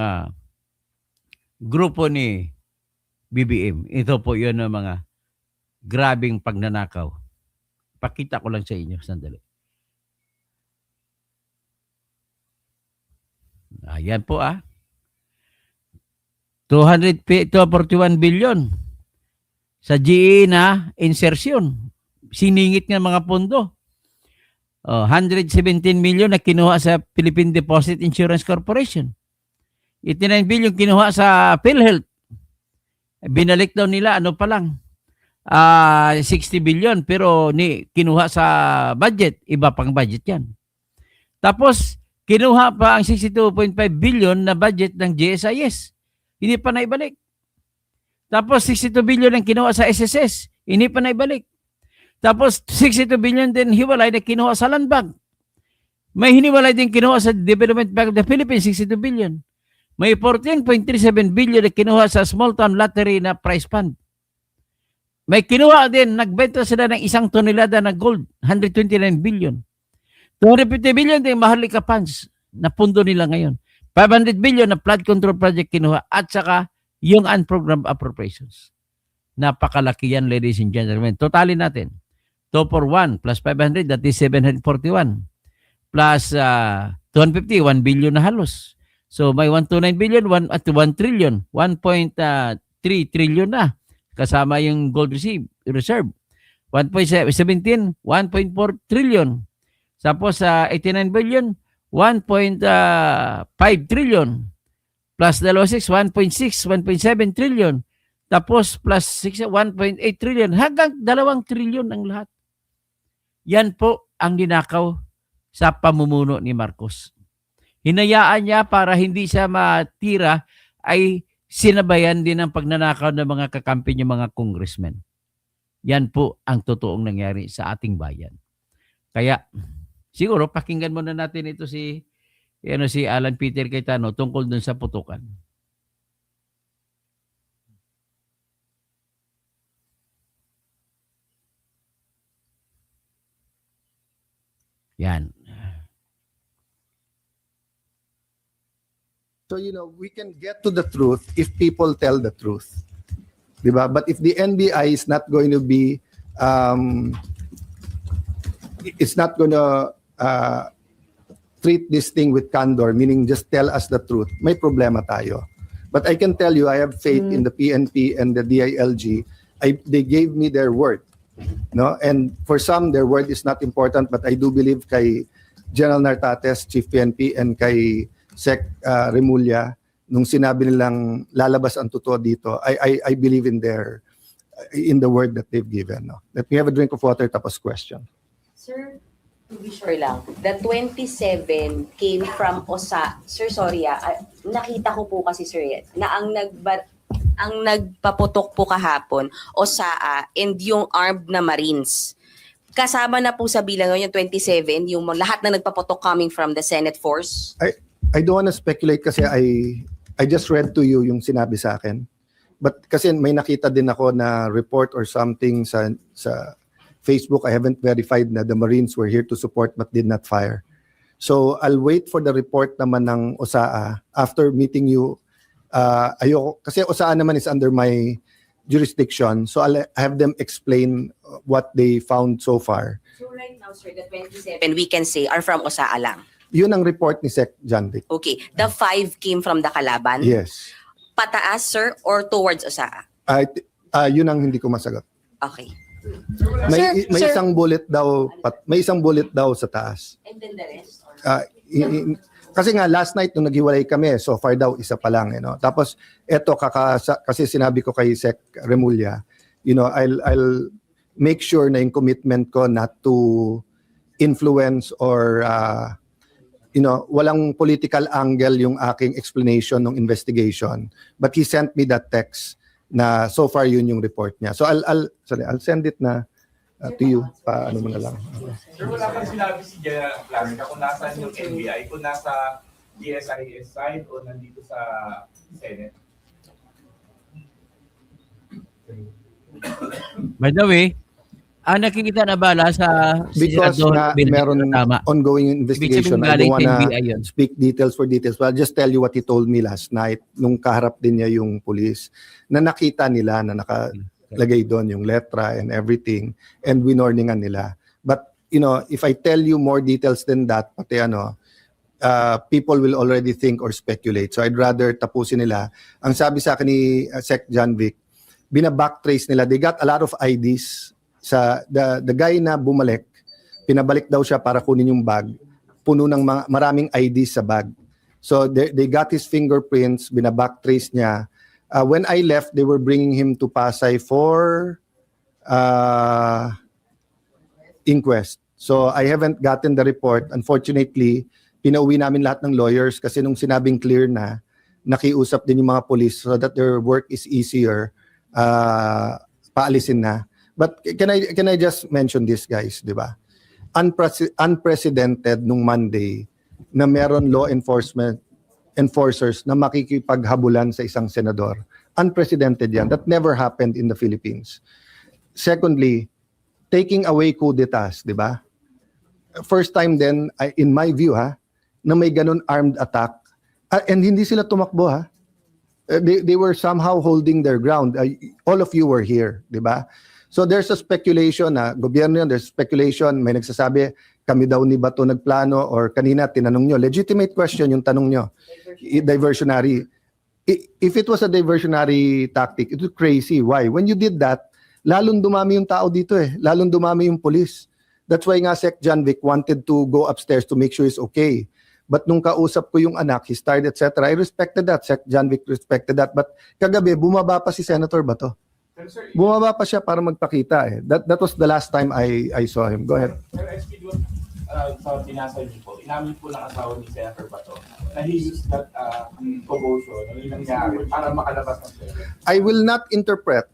grupo ni BBM. Ito po yun ang mga grabing pagnanakaw. Pakita ko lang sa inyo, sandali. Ayan po 241 billion sa GE na insertion. Siningit ng mga pondo. 117 million na kinuha sa Philippine Deposit Insurance Corporation. 89 billion kinuha sa PhilHealth. Binalik daw nila pa lang 60 billion pero kinuha sa budget, iba pang budget yan. Tapos kinuha pa ang 62.5 billion na budget ng GSIS. Hindi pa naibalik. Tapos 62 billion ang kinuha sa SSS. Hindi pa naibalik. Tapos 62 billion din hiwalay na kinuha sa Land Bank. May hiniwalay din kinuha sa Development Bank of the Philippines, 62 billion. May 14.37 billion na kinuha sa Small Town Lottery na prize fund. May kinuha din, nagbenta sila ng 1 tonelada na gold, 129 billion. 250 billion din Maharlika funds na pundo nila ngayon. 500 billion na flood control project kinuha at saka yung unprogrammed appropriations. Napakalaki yan, ladies and gentlemen. Totalin natin. 2 for 1 plus 500, that is 741. Plus 250, 1 billion na halos. So may 129 billion, 1 trillion, 1.3 trillion na. Kasama yung gold reserve. 1.17, 1.4 trillion. Tapos 89 billion, 1.5 trillion. Plus 1.6, 1.7 trillion. Tapos plus 1.8 trillion. Hanggang 2 trillion ang lahat. Yan po ang ninakaw sa pamumuno ni Marcos. Hinayaan niya para hindi siya matira ay sinabayan din ang pagnanakaw ng mga kakampi niya mga congressmen. Yan po ang totoong nangyari sa ating bayan. Kaya siguro pakinggan muna natin ito si Alan Peter Cayetano tungkol dun sa putukan. Yan. So, we can get to the truth if people tell the truth. Diba? But if the NBI is not going to be, it's not going to treat this thing with candor, meaning just tell us the truth, may problema tayo. But I can tell you, I have faith in the PNP and the DILG. They gave me their word. No? And for some, their word is not important, but I do believe kay General Nartates, Chief PNP, and kay Sec Remulla, nung sinabi nilang lalabas ang totoo dito, I believe in the word that they've given. No? Let me have a drink of water, tapos question. Sir, to be sure lang, the 27 came from OSA. Sir, sorry nakita ko po kasi sir na ang nagpaputok po kahapon, OSA and yung armed na Marines. Kasama na po sa bilang yung 27, yung lahat na nagpaputok coming from the Senate force? I don't want to speculate kasi I just read to you yung sinabi sa akin. But kasi may nakita din ako na report or something sa Facebook. I haven't verified na the Marines were here to support but did not fire. So I'll wait for the report naman ng OSAA after meeting you. Ayoko, kasi OSAA naman is under my jurisdiction. So I'll have them explain what they found so far. So right now, sir, the 27 we can say are from OSAA lang? Yun ang report ni Sec. John Vic. Okay. The 5 came from the Kalaban? Yes. Pataas, sir, or towards OSAA? Yun ang hindi ko masagot. Okay. May Sir. isang bullet daw sa taas. And then the rest? Kasi nga last night nung naghiwalay kami, so far daw isa pa lang, Tapos eto kasi sinabi ko kay Sec Remulla, I'll make sure na yung commitment ko not to influence or walang political angle yung aking explanation ng investigation. But he sent me that text na so far yun yung report niya. So I'll send it na to you. Paano mo na lang. Sir, wala kang sinabi si Jenna Planica kung nasaan yung NBI, kung nasa DSIS side o nandito sa Senate. By the way, ang nakikita na bala sa Because Senador nga Benedict meron tama. ongoing investigation, Ibig I sabihin don't galing wanna kay NBI yun. speak details for details. But I'll just tell you what he told me last night nung kaharap din niya yung police na nakita nila na nakalagay doon yung letra and everything and winorningan nila. But if I tell you more details than that, pati people will already think or speculate. So I'd rather tapusin nila. Ang sabi sa akin ni Sec. John Vic, bina-backtrace nila. They got a lot of IDs sa the guy na bumalik. Pinabalik daw siya para kunin yung bag. Puno ng maraming IDs sa bag. So they got his fingerprints, bina-backtrace niya. When I left, they were bringing him to Pasay for inquest. So I haven't gotten the report. Unfortunately, pinauwi namin lahat ng lawyers kasi nung sinabing clear na, nakiusap din yung mga police so that their work is easier, paalisin na. But can I just mention this, guys, di ba? Unprecedented nung Monday na meron law enforcers na makikipaghabulan sa isang senador. Unprecedented yan. That never happened in the Philippines. Secondly, taking away coup d'etats, di ba? First time then, in my view, na may ganun armed attack. And hindi sila tumakbo, They were somehow holding their ground. All of you were here, di ba? So there's a speculation na gobyerno yun, there's speculation, may nagsasabi, kami daw ni Bato nagplano or kanina tinanong nyo. Legitimate question yung tanong nyo. Diversionary. If it was a diversionary tactic, it was crazy. Why? When you did that, lalong dumami yung tao dito Lalong dumami yung police. That's why nga Sec. John Vic wanted to go upstairs to make sure he's okay. But nung kausap ko yung anak, his tired, etc., I respected that. Sec. John Vic respected that. But kagabi, bumaba pa si Senator Bato. Pero sir, Bumaba pa siya para magpakita That was the last time I saw him. Go ahead. Sir, SP doon, sa binasa niyo po, inamin po ng asawa ni Senator Bato na he used that commotion, yung nangyari, para makalabas ng Senate. I will not interpret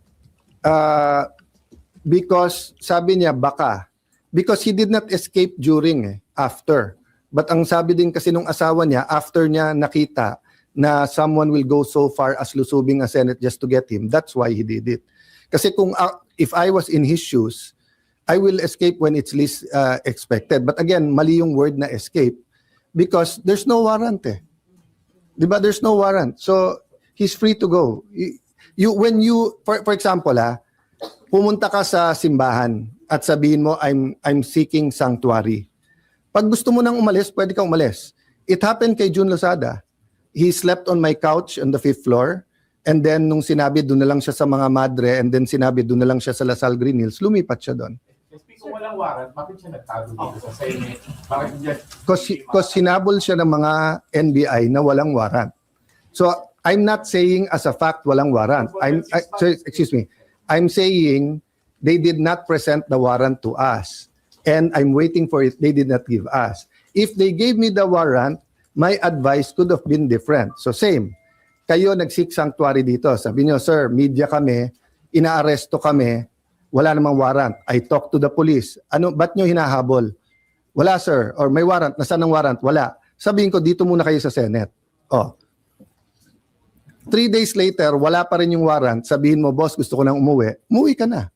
because sabi niya baka. Because he did not escape during, after. But ang sabi din kasi nung asawa niya, after niya nakita na someone will go so far as lusubing a Senate just to get him, that's why he did it. Kasi kung if I was in his shoes, I will escape when it's least expected. But again, mali yung word na escape because there's no warrant Diba? There's no warrant. So he's free to go. When you for example pumunta ka sa simbahan at sabihin mo I'm seeking sanctuary. Pag gusto mo nang umalis, pwede kang umalis. It happened kay June Lozada. He slept on my couch on the 5th floor. And then, nung sinabi, doon na lang siya sa mga madre. And then, sinabi, doon na lang siya sa Lasal Green Hills. Lumipat siya doon. SP, kung walang warrant, bakit siya nagtago dito sa Senate? Bakit just... Because sinabol siya ng mga NBI na walang warrant. So, I'm not saying as a fact walang warrant. Excuse me. I'm saying they did not present the warrant to us. And I'm waiting for it. They did not give us. If they gave me the warrant, my advice could have been different. So same. Kayo nag-seek sanctuary dito. Sabi niyo, sir, media kami, inaaresto kami, wala namang warrant. I talked to the police. Ba't niyo hinahabol? Wala, sir. Or may warrant. Nasaan ang warrant? Wala. Sabihin ko, dito muna kayo sa Senate. 3 days later, wala pa rin yung warrant. Sabihin mo, boss, gusto ko nang umuwi. Umuwi ka na.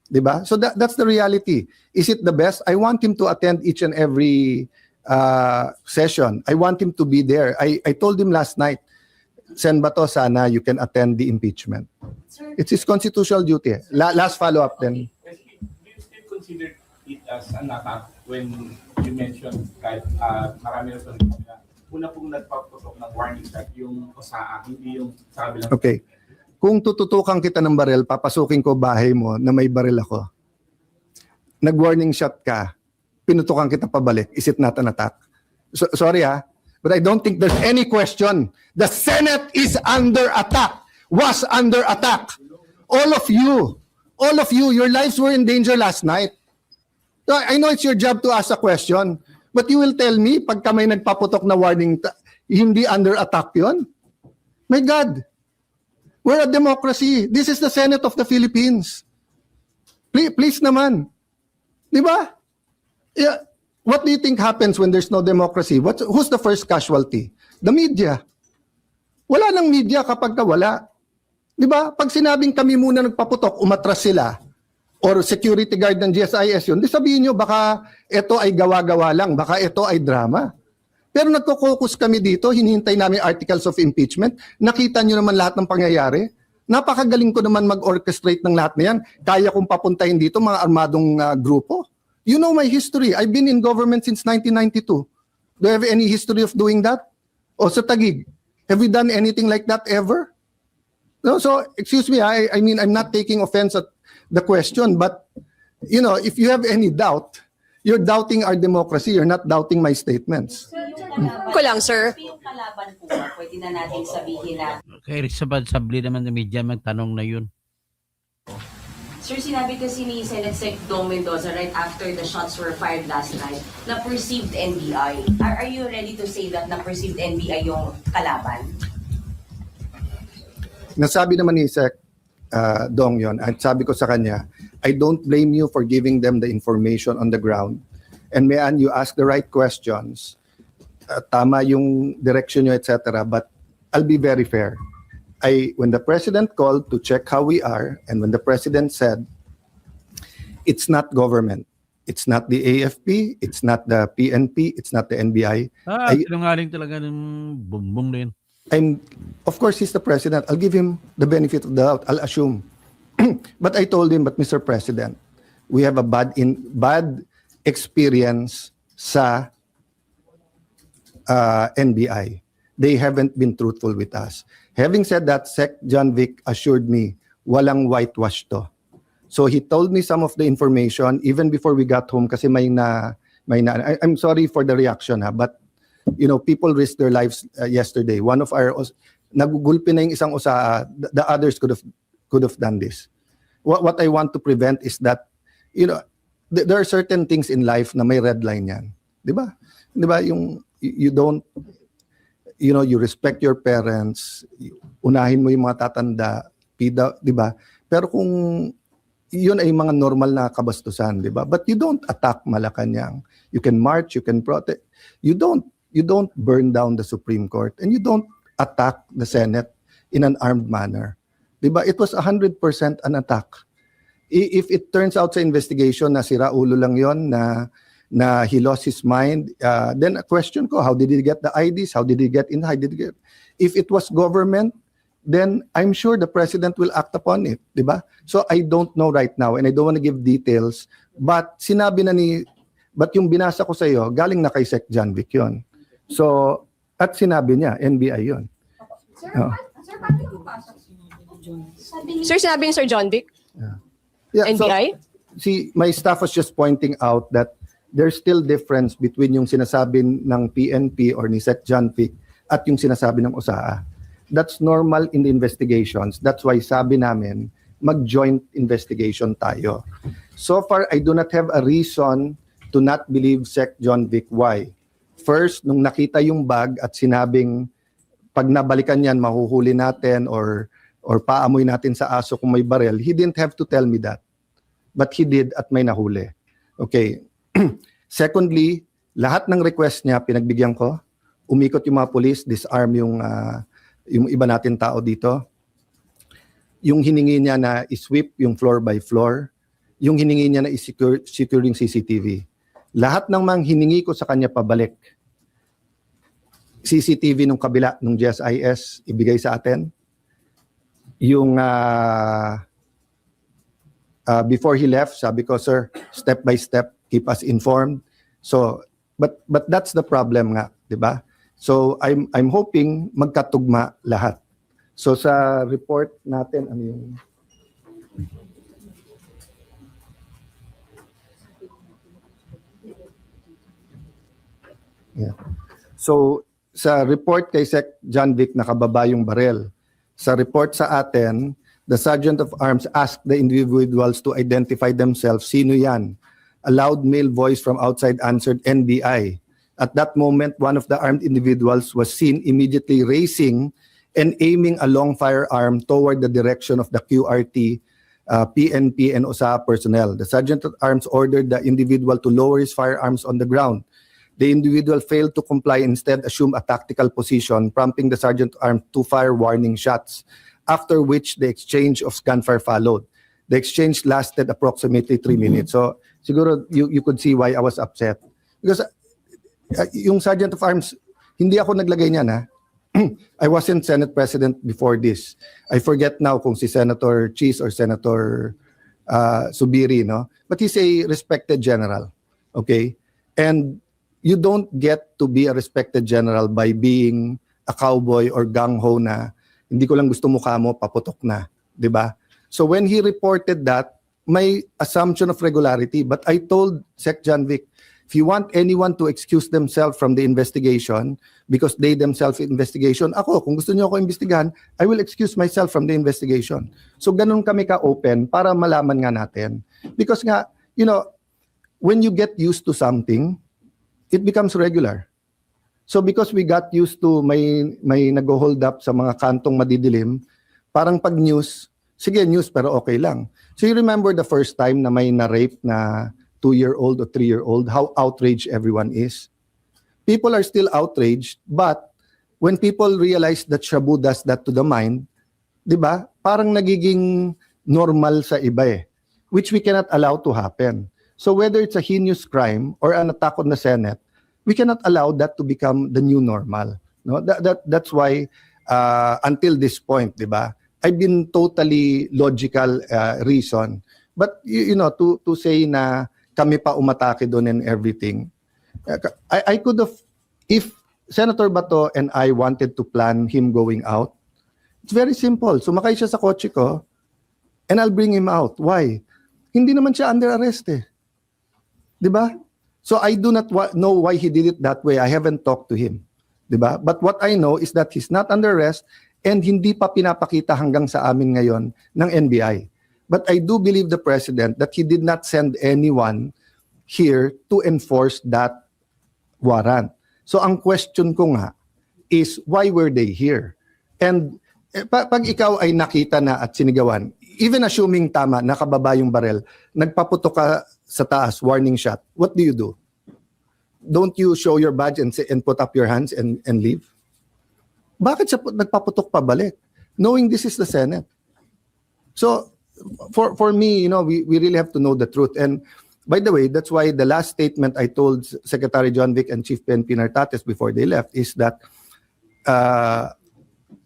Diba? So that's the reality. Is it the best? I want him to attend each and every session. I want him to be there. I told him last night, Sen Bato, sana you can attend the impeachment. It's his constitutional duty. Last follow-up then. SP, do you still consider it as an attack when you mentioned kahit marami na sa una pong nagpaputok ng warning shot yung OSAA, hindi yung sa kabilang... Okay. Kung tututukan kita ng baril, papasukin ko bahay mo na may baril ako. Nag-warning shot ka, pinutukan kita pabalik. Is it not an attack? Sorry but I don't think there's any question. The Senate is under attack, was under attack. All of you All of you, your lives were in danger last night. So I know it's your job to ask a question, but you will tell me pagka may nagpaputok na warning, hindi under attack yun? My God, we're a democracy. This is the Senate of the Philippines. Please naman. Di ba? Yeah. What do you think happens when there's no democracy? Who's the first casualty? The media. Wala nang media kapag wala. Di ba? Pag sinabing kami muna nagpaputok, umatras sila, or security guard ng GSIS yun, di sabihin nyo baka ito ay gawa-gawa lang, baka ito ay drama. Pero nagko-focus kami dito, hinihintay namin articles of impeachment, nakita nyo naman lahat ng pangyayari. Napakagaling ko naman mag-orchestrate ng lahat na yan. Kaya kong papuntahin dito mga armadong grupo. You know my history. I've been in government since 1992. Do you have any history of doing that? O sa Taguig, have we done anything like that ever? No, so excuse me, I mean, I'm not taking offense at the question, but you know, if you have any doubt, you're doubting our democracy, you're not doubting my statements. Ko lang, sir. Yung kalaban po, pwede na natin sabihin na. Kaya sabli naman ng media magtanong na yun. Sir, sinabi kasi ni Senate Sec Dong Mendoza right after the shots were fired last night na perceived NBI. Are you ready to say that na perceived NBI yung kalaban? Nasabi naman ni Sec Dong yon, at sabi ko sa kanya, I don't blame you for giving them the information on the ground. And Mayan, you ask the right questions. Tama yung direction nyo, etc. But I'll be very fair. When the president called to check how we are, and when the president said, it's not government, it's not the AFP, it's not the PNP, it's not the NBI. Sinungaling talaga ng bumbong na yun. Of course, he's the president. I'll give him the benefit of the doubt. I'll assume. But I told him, but Mr. President, we have a bad experience sa NBI. They haven't been truthful with us. Having said that, Sec John Vic assured me, walang whitewash to. So he told me some of the information even before we got home kasi I'm sorry for the reaction but you know, people risked their lives yesterday. One of our nagugulpi na yung isang the others could have done this. What I want to prevent is that, you know, there are certain things in life na may red line yan. Di ba? Di ba yung you don't, you know, you respect your parents, unahin mo yung mga tatanda, di ba? Pero kung yun ay mga normal na kabastusan, di ba? But you don't attack Malacanang. You can march, you can protest. You don't burn down the Supreme Court, and you don't attack the Senate in an armed manner. Di ba? It was 100% an attack. If it turns out sa investigation na sira ulo lang yon, na he lost his mind, then a question ko, how did he get the IDs? How did he get in? If it was government, then I'm sure the president will act upon it, di ba? So I don't know right now, and I don't want to give details, but but yung binasa ko sa iyo, galing na kay Sec John Vic yun. So, at sinabi niya, NBI yun. Sir, sinabi ni Sir John Vic? Yeah, NBI? So, my staff was just pointing out that there's still difference between yung sinasabi ng PNP or ni Sec John Vic at yung sinasabi ng OSAA. That's normal in the investigations. That's why sabi namin, mag-joint investigation tayo. So far, I do not have a reason to not believe Sec John Vic. Why? First, nung nakita yung bag at sinabing pag nabalikan yan, mahuhuli natin or paamoy natin sa aso kung may barel, he didn't have to tell me that. But he did at may nahuli. Okay. Secondly, lahat ng request niya, pinagbigyan ko. Umikot yung mga police, disarm yung iba natin tao dito. Yung hiningi niya na isweep yung floor by floor. Yung hiningi niya na secure yung CCTV. Lahat ng mga hiningi ko sa kanya pabalik. CCTV nung kabila, nung GSIS, ibigay sa atin. Yung before he left, sabi ko, sir, step by step, keep us informed. So, but that's the problem nga, di ba? So, I'm hoping magkatugma lahat. So, sa report natin, ano yung... Yeah. So, sa report kay Sec John Vic, nakababa yung barel. Sa report sa atin, The sergeant of arms asked the individuals to identify themselves. Sino yan? A loud male voice from outside answered, NBI. At that moment, one of the armed individuals was seen immediately raising and aiming a long firearm toward the direction of the QRT, PNP, and OSA personnel. The sergeant at arms ordered the individual to lower his firearms on the ground. The individual failed to comply, instead assumed a tactical position, prompting the sergeant at arms to fire warning shots, after which the exchange of gunfire followed. The exchange lasted approximately 3 minutes. So siguro you could see why I was upset. Because yung sergeant of arms, hindi ako naglagay niyan, ha? I wasn't Senate President before this. I forget now kung si Senator Cheese or Senator Subiri, no? But he's a respected general, okay? And you don't get to be a respected general by being a cowboy or gung-ho na hindi ko lang gusto mukha mo, paputok na, di ba? So when he reported that, may assumption of regularity. But I told Sec. John Vic, if you want anyone to excuse themselves from the investigation because they themselves investigation, ako, kung gusto niyo ako imbestigahan, I will excuse myself from the investigation. So ganun kami ka-open para malaman nga natin. Because nga, you know, when you get used to something, it becomes regular. So because we got used to may nag-hold up sa mga kantong madidilim, parang pag news, sige news pero okay lang. So you remember the first time na may na-rape na 2-year-old or 3-year-old, how outraged everyone is. People are still outraged, but when people realize that Shabu does that to the mind, di ba, parang nagiging normal sa iba eh, which we cannot allow to happen. So whether it's a heinous crime or an attack on the Senate, we cannot allow that to become the new normal. No, that's why until this point, di ba, I've been totally logical reason. But you know, to say na kami pa umatake doon and everything, I could have, if Senator Bato and I wanted to plan him going out, it's very simple. Sumakay siya sa kotse ko and I'll bring him out. Why? Hindi naman siya under arrest eh. Di ba? So I do not know why he did it that way. I haven't talked to him. Di ba? But what I know is that he's not under arrest and hindi pa pinapakita hanggang sa amin ngayon ng NBI. But I do believe the President that he did not send anyone here to enforce that warrant. So ang question ko nga is, why were they here? And pag ikaw ay nakita na at sinigawan, even assuming tama, nakababa yung barel, nagpaputok ka sa taas, warning shot, what do you do? Don't you show your badge and put up your hands and leave? Bakit siya nagpaputok pabalik? Knowing this is the Senate. So, for me, you know, we really have to know the truth. And by the way, that's why the last statement I told Secretary John Vic and Chief PNP Nartates before they left is that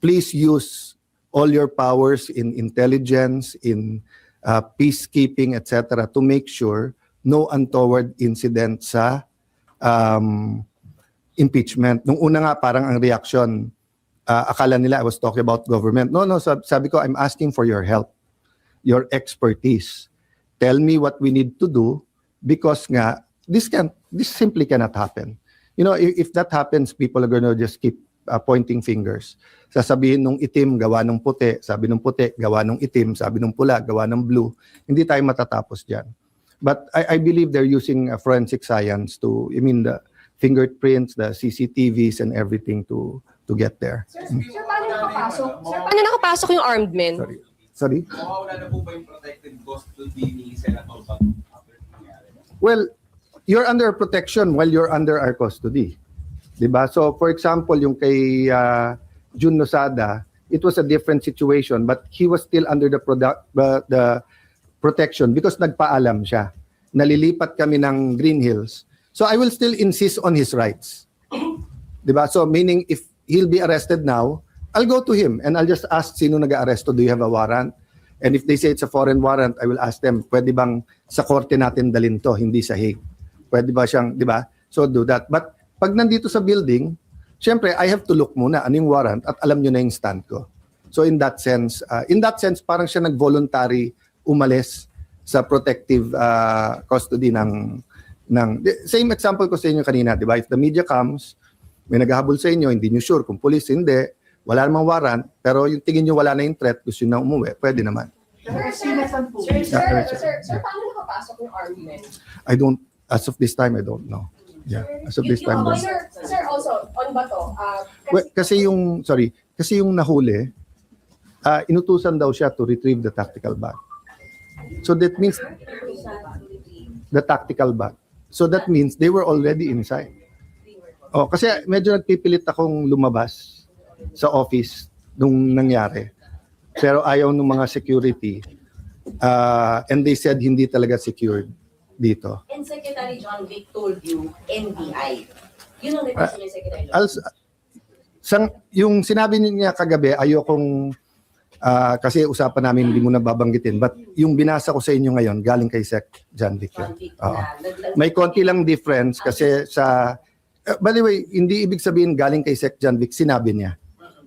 please use all your powers in intelligence, in peacekeeping, etc., to make sure no untoward incident sa impeachment. Nung una nga, parang ang reaction, akala nila I was talking about government. No, sabi ko, I'm asking for your help, your expertise. Tell me what we need to do because nga, this simply cannot happen. You know, if that happens, people are gonna just keep pointing fingers. Sasabihin nung itim, gawa nung puti. Sabi nung puti, gawa nung itim. Sabi nung pula, gawa ng blue. Hindi tayo matatapos dyan. But I believe they're using forensic science to, the fingerprints, the CCTVs and everything to get there. Sir, paano nakapasok? Sir, paano nakapasok yung armed men? Sorry? Mawawala na po ba yung protected custody ni Senator Bato after nangyari? Well, you're under protection while you're under our custody. Diba? So, for example, yung kay Jun Losada, it was a different situation, but he was still under the protection because nagpaalam siya. Nalilipat kami ng Green Hills. So, I will still insist on his rights. Diba? So, meaning, if he'll be arrested now, I'll go to him and I'll just ask, sino nag-aaresto? Do you have a warrant? And if they say it's a foreign warrant, I will ask them, pwede bang sa korte natin dalhin to, hindi sa Hague? Pwede ba siyang, di ba? So do that. But pag nandito sa building, syempre, I have to look muna anong warrant at alam nyo na yung stand ko. So in that sense, parang siya nag-voluntary umalis sa protective custody ng same example ko sa inyo kanina, di ba? If the media comes, may naghahabol sa inyo, hindi nyo sure kung police, hindi. wala namang warrant, pero yung tingin nyo wala na yung threat, gusto nyo na umuwi, pwede naman. Sir, paano nakapasok yung armed men? I don't, as of this time, I don't know. Yeah, as of this time. don't. Sir, also, on Bato, Kasi yung nahuli, inutusan daw siya to retrieve the tactical bag. So that means the tactical bag. So that means they were already inside. Oh, kasi medyo nagpipilit akong lumabas sa office nung nangyari. Pero ayaw ng mga security. And they said hindi talaga secured dito. And Secretary John Vic told you NBI. Yun ang request niya, Secretary John. Yung sinabi niya kagabi, ayokong kasi usapan namin hindi mo na babanggitin. But yung binasa ko sa inyo ngayon, galing kay Sec. John Vic. John Vic Oo. na May konti lang difference kasi sa... by the way, hindi ibig sabihin galing kay Sec. John Vic, sinabi niya.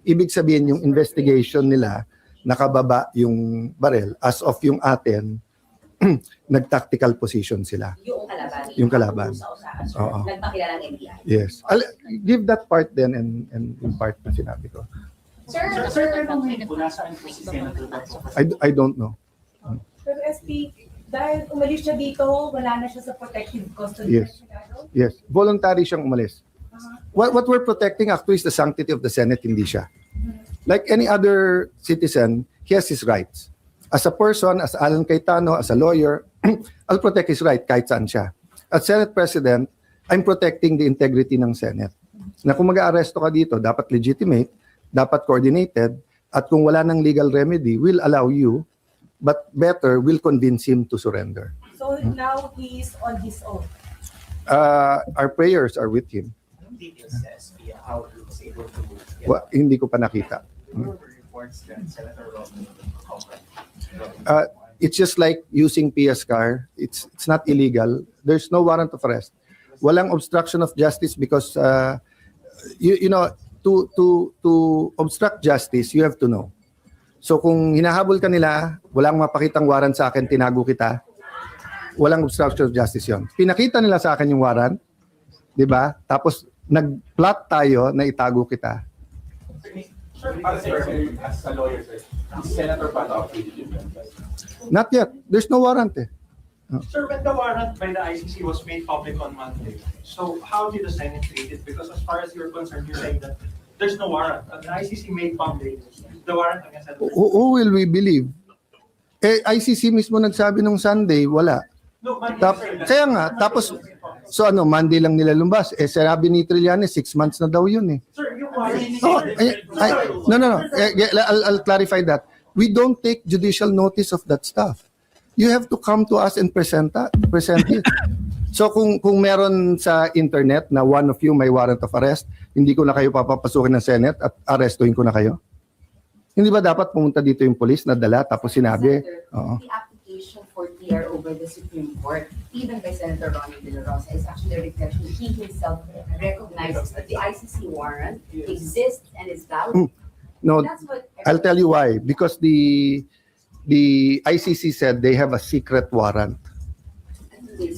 Ibig sabihin yung investigation nila, nakababa yung barrel. As of yung atin, nag-tactical position sila. yung kalaban. Yung kalaban. Usa-usa, Oo. nagpakilala ng NBI. Yes. Give that part then and in part na sinabi ko. Sir, I don't know. Pero SP, dahil umalis siya dito, wala na siya sa protective custody. Yes. Yes. Voluntary siyang umalis. What we're protecting actually is the sanctity of the Senate, hindi siya. Like any other citizen, he has his rights. As a person, as Alan Cayetano, as a lawyer, I'll protect his right kahit saan siya. As Senate President, I'm protecting the integrity ng Senate. Na kung mag-aaresto ka dito, dapat legitimate, dapat coordinated, at kung wala ng legal remedy, we'll allow you, but better, we'll convince him to surrender. So now he's on his own. Our prayers are with him. Details sa SP, how he was able to Hindi ko pa nakita. reports that Senator Robin It's just like using PS car. It's not illegal. There's no warrant of arrest. Walang obstruction of justice because you know to obstruct justice you have to know. So kung hinahabol ka nila, walang mapakitang warrant sa akin, tinago kita. Walang obstruction of justice 'yon. Pinakita nila sa akin yung warrant, 'di ba? Tapos nag-plot tayo na itago kita. Sir, as a lawyer, sir, is Senator Bato updated you? Not yet. There's no warrant eh. Sir, when the warrant by the ICC was made public on Monday, so how did the Senate treat it? Because as far as you're concerned, you're saying that there's no warrant. And the ICC made public the warrant against the Who will we believe? ICC mismo nagsabi nung Sunday, wala. No, Monday, sir, Kaya nga, tapos, so Monday lang nila lumbas. Sinabi ni Trillanes, 6 months na daw yun eh. Sir, yung warrant. No. I'll clarify that. We don't take judicial notice of that stuff. You have to come to us and present it. So kung meron sa internet na one of you may warrant of arrest, hindi ko na kayo papapasukin ng Senate at arrestuhin ko na kayo? Hindi ba dapat pumunta dito yung police na dala tapos sinabi? Oo. The application for TRO by the Supreme Court, even by Senator Ronnie De La Rosa, is actually a reflection. He himself recognizes that the ICC warrant exists and is valid. No, That's what I'll tell you why. Because the ICC said they have a secret warrant.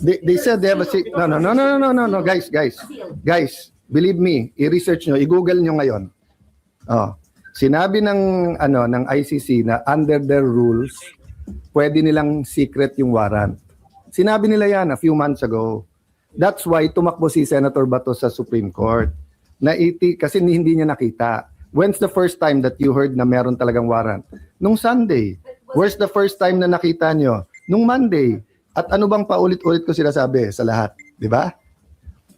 They said they have a secret. No, guys. Believe me, i-research nyo, i-google nyo ngayon. Sinabi ng ICC na under their rules, pwede nilang secret yung warrant. Sinabi nila yan a few months ago. That's why tumakbo si Senator Bato sa Supreme Court. Kasi hindi niya nakita. When's the first time that you heard na meron talagang warrant? Nung Sunday. Where's the first time na nakita nyo? Nung Monday. At ano bang paulit-ulit ko sinasabi sa lahat? Di ba?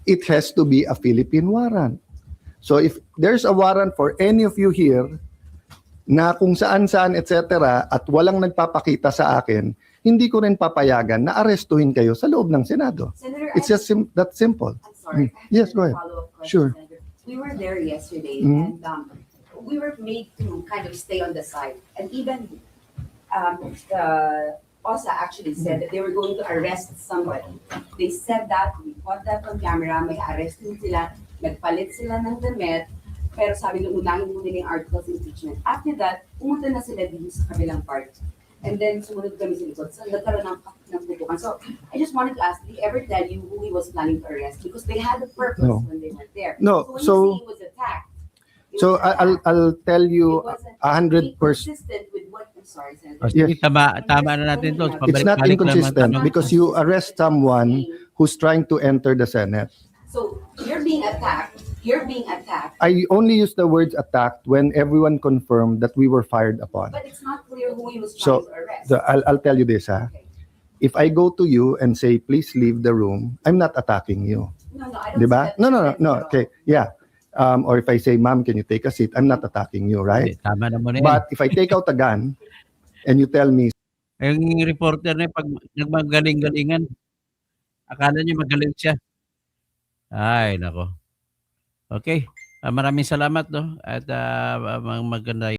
It has to be a Philippine warrant. So if there's a warrant for any of you here na kung saan-saan etc. at walang nagpapakita sa akin, hindi ko rin papayagan na arestuhin kayo sa loob ng Senado. Senator, It's just that simple. I'm sorry. Yes, go ahead. Follow-up question, Sure. Senator. We were there yesterday, Mhm. and we were made to kind of stay on the side. And even OSA actually said that they were going to arrest somebody. They said that, we caught that on camera, may arrest din sila, nagpalit sila ng damit, pero sabi nung unahin mo nila yung articles of impeachment. After that, pumunta na sila din sa kabilang part. And then sumunod kami sa likod. So nagkaroon ng putukan. So I just wanted to ask, did he ever tell you who he was planning to arrest? Because they had a purpose No. when they were there. No, So when so- you say he was attacked, So I'll tell you It wasn't 100%. inconsistent with what, I'm sorry, Senator. O, sige, Yes. tama na natin to. It's not Pabalik-balik lang ang inconsistent tanong. because you arrest someone who's trying to enter the Senate. So you're being attacked. You're being attacked. I only use the words attacked when everyone confirmed that we were fired upon. But it's not clear who he was So, trying to arrest. I'll tell you this, ha. Okay. If I go to you and say, please leave the room, I'm not attacking you. No, I don't Diba? see that No. at all. Okay, yeah. Or if I say, ma'am, can you take a seat? I'm not attacking you, right? Tama na muna yan. But if I take out a gun and you tell me, Yung reporter na pag nagmagaling-galingan, akala niyo magaling siya. Ay, nako. Okay. Maraming salamat, no? At maganda